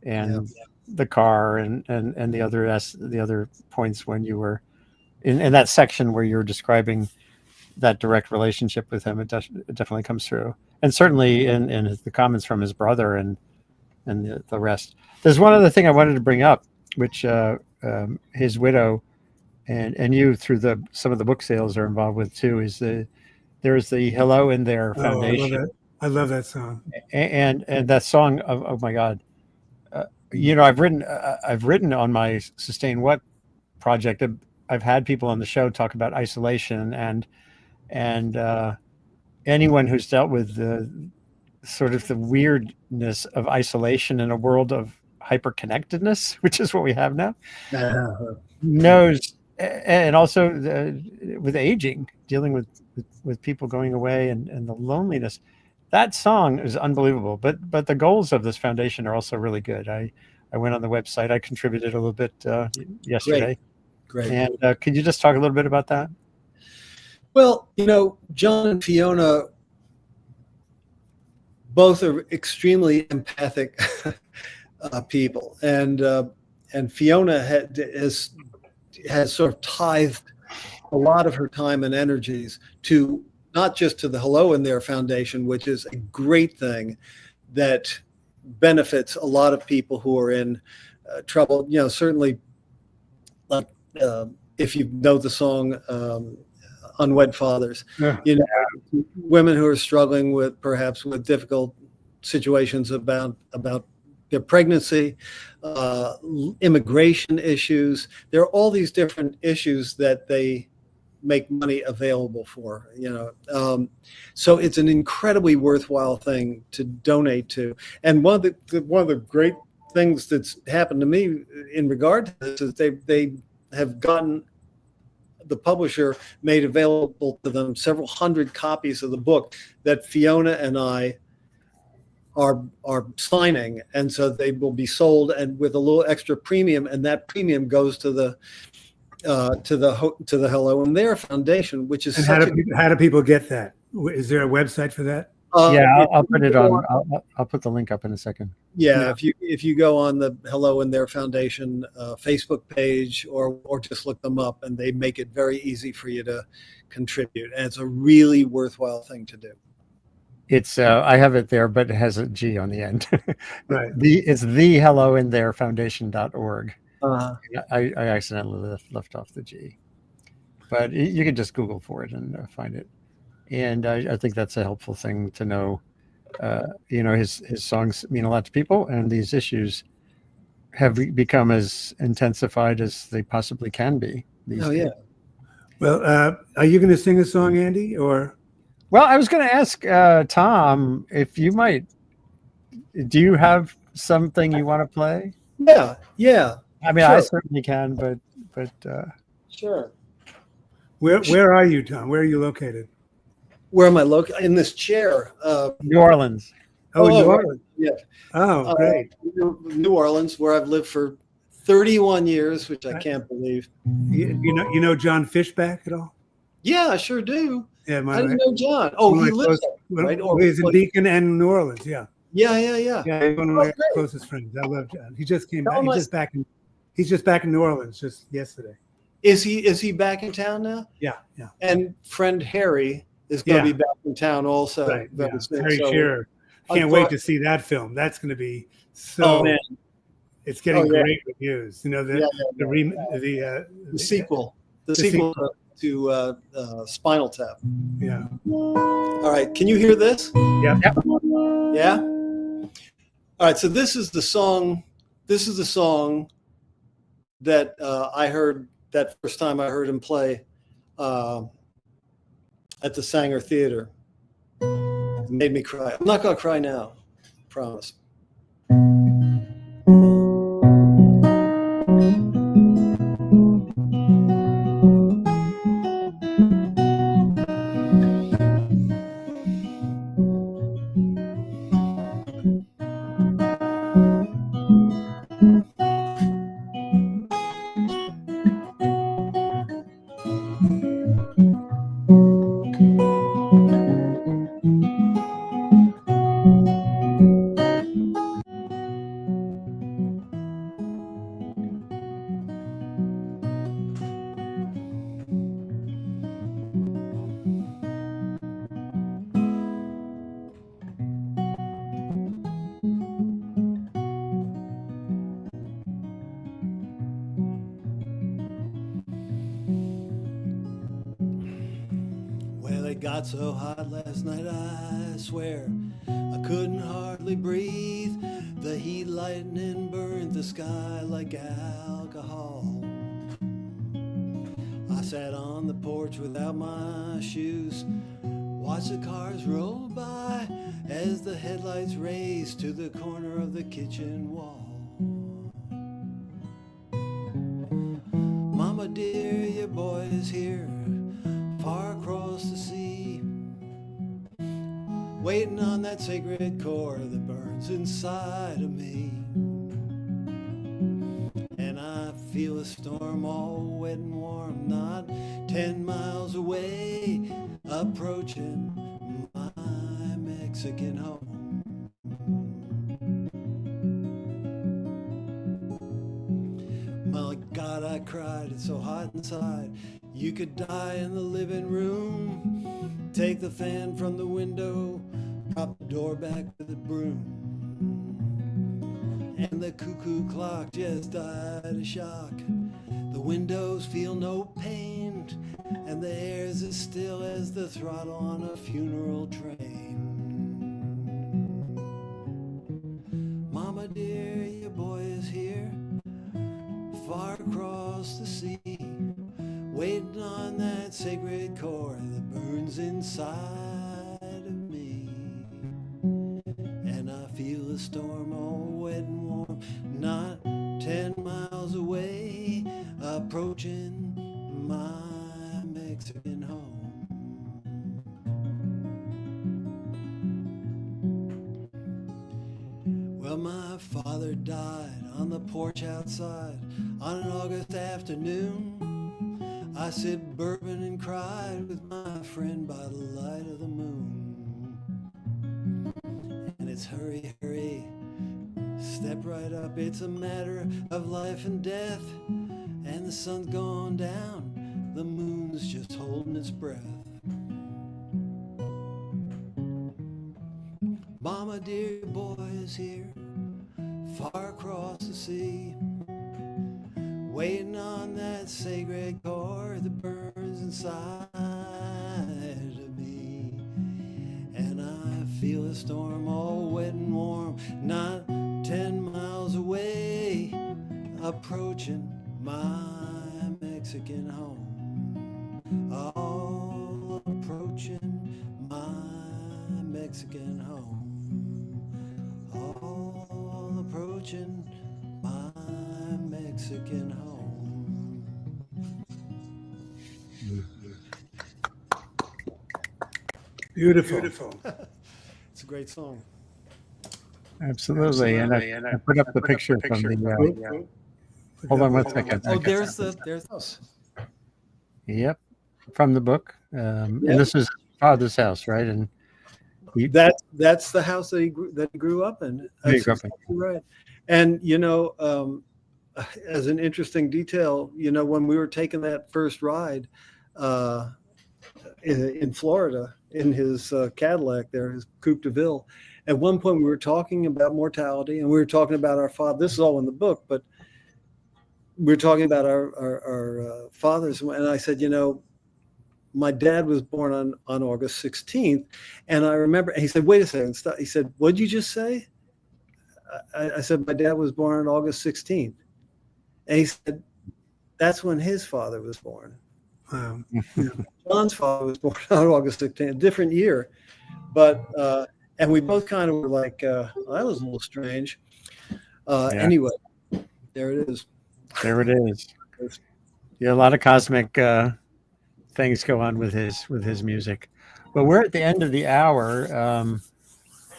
yeah. the car and the other points when you were in that section where you're describing that direct relationship with him. It definitely comes through, and certainly in the comments from his brother and the rest. There's one other thing I wanted to bring up, which his widow and you, through some of the book sales, are involved with too. There's the Hello in There Foundation. I love that song. And that song of, oh my God, I've written on my Sustain What project. I've had people on the show talk about isolation and anyone who's dealt with the sort of the weirdness of isolation in a world of hyperconnectedness, which is what we have now, knows, and also with aging, dealing with people going away and the loneliness. That song is unbelievable, but the goals of this foundation are also really good. I went on the website. I contributed a little bit yesterday. Great. And could you just talk a little bit about that? Well, John and Fiona both are extremely empathic people, and Fiona has sort of tithed a lot of her time and energies to not just to the Hello in There Foundation, which is a great thing that benefits a lot of people who are in trouble. Certainly, like if you know the song Unwed Fathers, women who are struggling perhaps with difficult situations about their pregnancy, immigration issues. There are all these different issues that they make money available for, so it's an incredibly worthwhile thing to donate to. And one of the great things that's happened to me in regard to this is they have gotten, the publisher made available to them several hundred copies of the book that Fiona and I are signing, and so they will be sold and with a little extra premium, and that premium goes to the Hello in There Foundation, which is. And how do people get that? Is there a website for that? I'll put it on. I'll put the link up in a second. Yeah, if you go on the Hello in There Foundation Facebook page or just look them up, and they make it very easy for you to contribute, and it's a really worthwhile thing to do. It's I have it there, but it has a G on the end. Right. It's the Hello in There Foundation.org. Uh-huh. I accidentally left off the G, but you can just Google for it and find it. And I think that's a helpful thing to know. His songs mean a lot to people, and these issues have become as intensified as they possibly can be. Yeah. Well, are you going to sing a song, Andy, or? Well, I was going to ask Tom if you might. Do you have something you want to play? Yeah. I mean, sure. I certainly can, but Sure. Where are you, Tom? Where are you located? Where am I located? In this chair. New Orleans. New Orleans. Yeah. Oh, great. New Orleans, where I've lived for 31 years, which I can't believe. You know John Fishback at all? Yeah, I sure do. Yeah, I didn't know John. Oh, he lives there, right? He's in Beacon and New Orleans. Yeah. Yeah. Yeah, he's one of my closest friends. I love John. He just came back. He's just back in New Orleans just yesterday. Is he back in town now? Yeah. And friend Harry is going to be back in town also. Right. Very soon. Harry So Shearer. Can't wait to see that film. That's going to be so. Oh, man. It's getting Oh, yeah. great reviews. You know, Yeah, the sequel. The sequel to Spinal Tap. Yeah. All right. Can you hear this? Yeah. Yeah. All right. So this is the song. This is the song that I heard that first time I heard him play at the Sanger Theater. It made me cry. I'm not gonna cry now. Promise. Well, it got so hot last night, I swear I couldn't hardly breathe. The heat lightning burned the sky like alcohol. I sat on the porch without my shoes, watched the cars roll by as the headlights raced to the corner of the kitchen wall. Mama dear, your boy is here, far across the sea, waiting on that sacred core that burns inside of me. And I feel a storm all wet and warm, not 10 miles away, approaching my Mexican home. My God, I cried, it's so hot inside. You could die in the living room, take the fan from the window, prop the door back with a broom. And the cuckoo clock just died a shock. The windows feel no pain, and the air's as still as the throttle on a funeral train. Mama dear, your boy is here, far across the sea, waiting on that sacred core that burns inside of me. And I feel a storm all wet and warm, not 10 miles away, approaching my Mexican home. Well, my father died on the porch outside on an August afternoon. I sipped bourbon and cried with my friend by the light of the moon. And it's hurry, hurry, step right up, it's a matter of life and death. And the sun's gone down, the moon's just holding its breath. Mama dear, boy is here, far across the sea, waiting on that sacred core that burns inside of me. And I feel a storm all wet and warm, not 10 miles away, approaching my Mexican home. All approaching my Mexican home. All approaching my Mexican home. Beautiful. It's a great song. Absolutely. And I put up the picture from the. Hold on 1 second. Oh, there's us. Yep, from the book. And this is father's house, right? And that's the house that he grew up in. That's exactly right. And as an interesting detail, when we were taking that first ride in Florida in his Cadillac there, his Coupe de Ville, at one point we were talking about mortality, and we were talking about our father. This is all in the book, but we were talking about our fathers. And I said, my dad was born on August 16th. And I remember, and he said, wait a second. Stop. He said, what'd you just say? I said, my dad was born on August 16th. And he said, that's when his father was born. Wow. John's father was born on August 16th, a different year. But, and we both kind of were like, well, that was a little strange. Anyway, there it is. There it is. Yeah, a lot of cosmic things go on with his music. But we're at the end of the hour.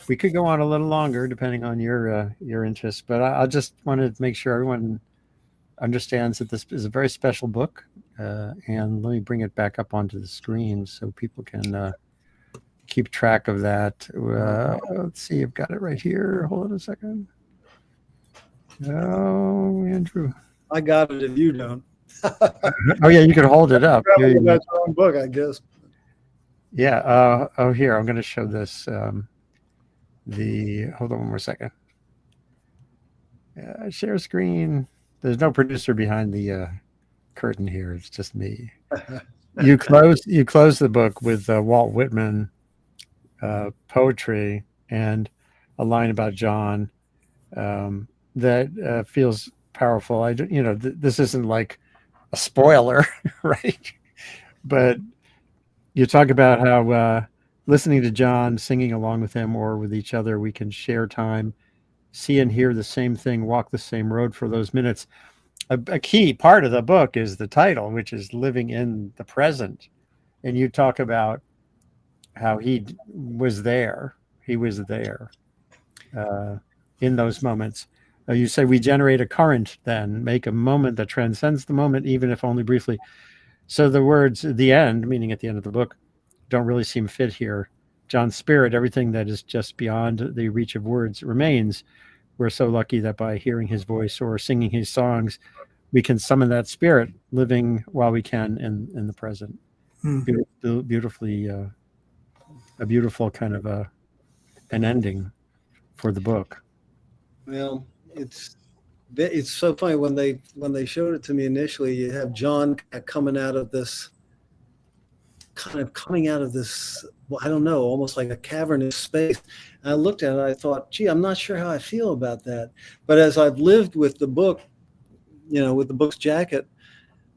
We could go on a little longer, depending on your interest. But I just wanted to make sure everyone understands that this is a very special book. And let me bring it back up onto the screen so people can keep track of that. Let's see, I've got it right here. Hold on a second. Oh, Andrew. I got it if you don't. Oh, yeah, you can hold it up. Probably that's your own book, I guess. Yeah. Here, I'm going to show this. Hold on one more second. Share screen. There's no producer behind the curtain here. It's just me. You close the book with Walt Whitman poetry and a line about John that feels powerful. This isn't like a spoiler, right? But you talk about how listening to John, singing along with him or with each other, we can share time, see and hear the same thing, walk the same road for those minutes. A key part of the book is the title, which is Living in the Present. And you talk about how he was there. He was there in those moments. You say we generate a current, then make a moment that transcends the moment, even if only briefly. So the words the end, meaning at the end of the book, don't really seem fit here. John's spirit, everything that is just beyond the reach of words remains. We're so lucky that by hearing his voice or singing his songs, we can summon that spirit, living while we can in the present. Beautifully, a beautiful kind of an ending for the book. Well, it's so funny when they showed it to me initially. You have John coming out of this, well, I don't know, almost like a cavernous space. And I looked at it, I thought, gee, I'm not sure how I feel about that. But as I've lived with the book, with the book's jacket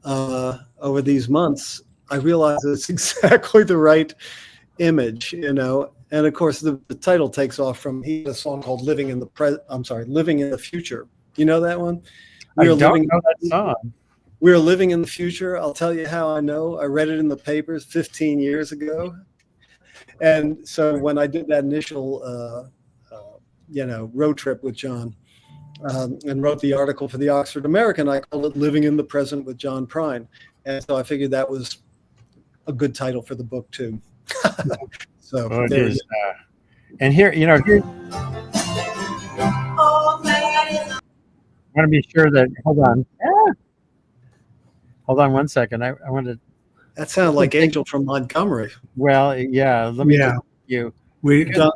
over these months, I realized it's exactly the right image, And of course, the title takes off from he had a song called Living in the Future. You know that one? I don't know that song. We're living in the future. I'll tell you how I know. I read it in the papers 15 years ago. And so when I did that initial, road trip with John and wrote the article for the Oxford American, I called it Living in the Present with John Prine. And so I figured that was a good title for the book, too. So it is. And here, here. I want to be sure that, hold on. Hold on one second. I want to. That sounded like Angel from Montgomery. Well, yeah. Let me you. We've done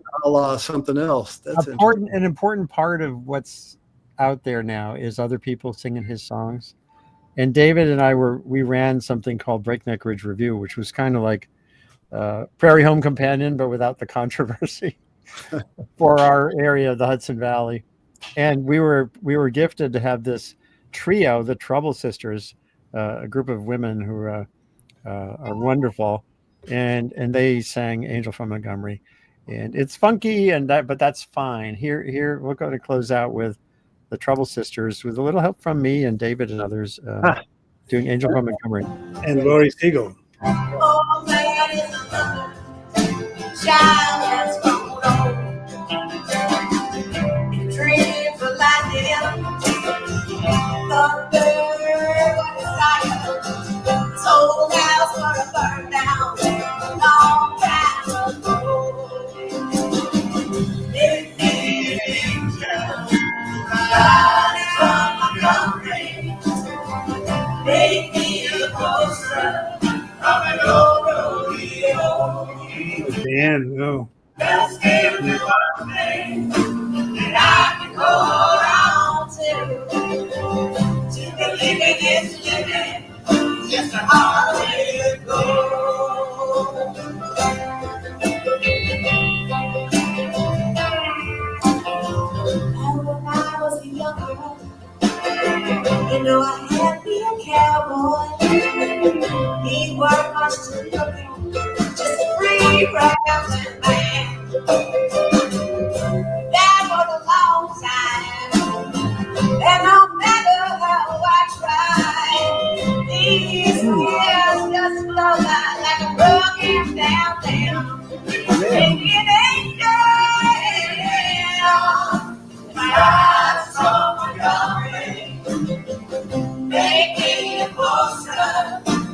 something else. That's an important part of what's out there now is other people singing his songs. And David and I we ran something called Breakneck Ridge Review, which was kind of like Prairie Home Companion, but without the controversy for our area of the Hudson Valley. And we were gifted to have this trio, the Trouble Sisters, a group of women who are wonderful, and they sang Angel from Montgomery, and it's funky but that's fine. Here we're going to close out with the Trouble Sisters with a little help from me and David and others doing Angel from Montgomery and Laurie Siegel. Oh, man, is another child has grown old. Dreams of lightning, thunder, desire. This old house gonna burn down a long time ago. God is from Montgomery. Make me a closer. Dan, no. Best game to our day. know I had to be a cowboy. He wasn't much to look at, just a free rambling man. That was a long time, and no matter how I try, these years just flow by like a broken down dam. And it ain't done. My eyes saw Montgomery, making a poster.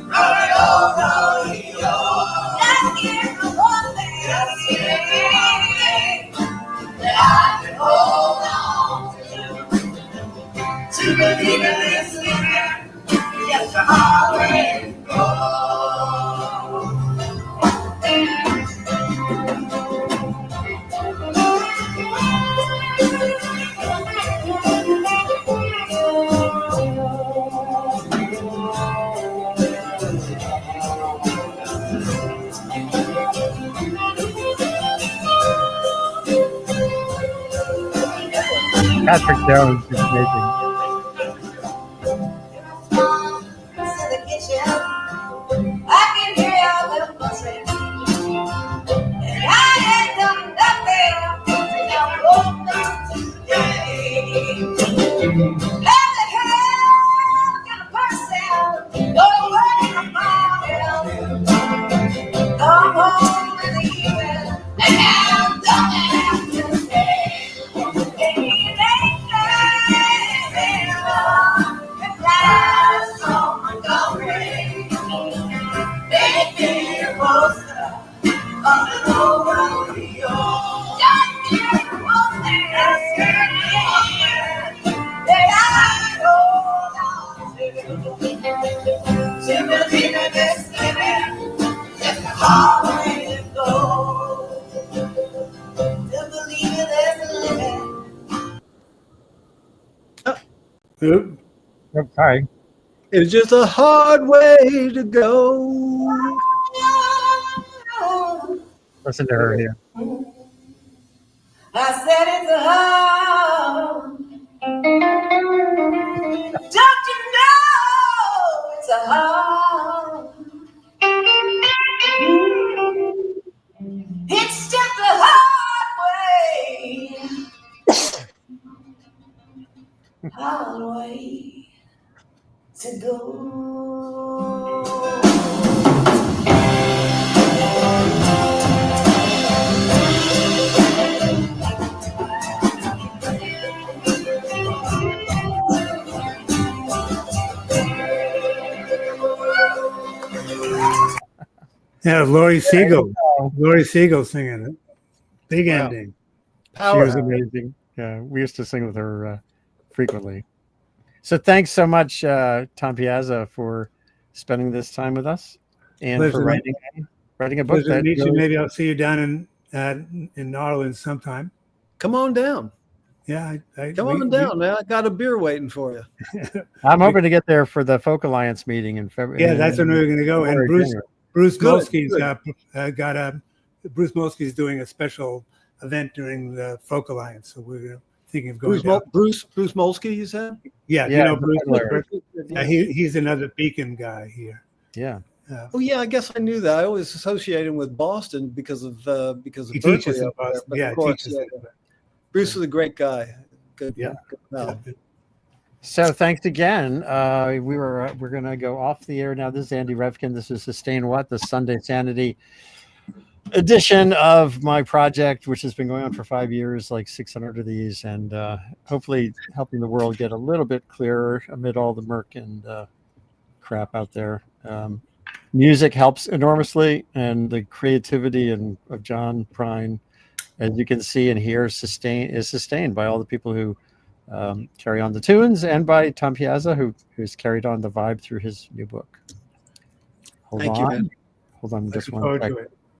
Rodeo, rodeo. Just give me one thing, that I can hold on to believe in this living. Just a hard way to go. Patrick Jones is amazing. In the kitchen, I can hear all the buzzing, and I ain't done nothing since I woke up today. How the hell can a person go to work in the morning, come home in the evening, and have nothing to say? And it ain't fair. That's all my going. Making a poster of the whole rodeo. Just give me one thing that I hold on to believe in this living. Just a hard way to go. To believe in this living. Oop. Oh, sorry. It's just a hard way to go. Listen to her here. I said it's a hard. Don't you know it's a hard? It's just a hard way to go. Yeah, Laurie Siegel singing it. Big Wow. ending. She was Power. amazing. Yeah, we used to sing with her frequently. So thanks so much, Tom Piazza, for spending this time with us and Pleasure. for writing a book Pleasure to that meet you. really- Maybe I'll see you down in New Orleans sometime. Come on down. Yeah, Come on down, man. I got a beer waiting for you. I'm hoping to get there for the Folk Alliance meeting in February. Yeah, that's when we're going to go. And Bruce Good, Molsky's good. Bruce Molsky's doing a special event during the Folk Alliance, so we're thinking of going down. Bruce Molsky, you said? Yeah, Yeah, you know Bruce. Larry. He's another Beacon guy here. Yeah. Oh yeah, I guess I knew that. I always associated him with Boston because of He Berkeley teaches in up there. Boston. But Yeah, of course, teaches. Bruce is a great guy. Good. Yeah. Good pal. So thanks again. We're going to go off the air now. This is Andy Revkin. This is Sustain What, the Sunday Sanity edition of my project, which has been going on for 5 years, like 600 of these, and hopefully helping the world get a little bit clearer amid all the murk and crap out there. Music helps enormously, and the creativity of John Prine, as you can see and hear, is sustained by all the people who carry on the tunes, and by Tom Piazza, who's carried on the vibe through his new book. Hold Thank you, on. man. Hold on just Looking one forward second. to it.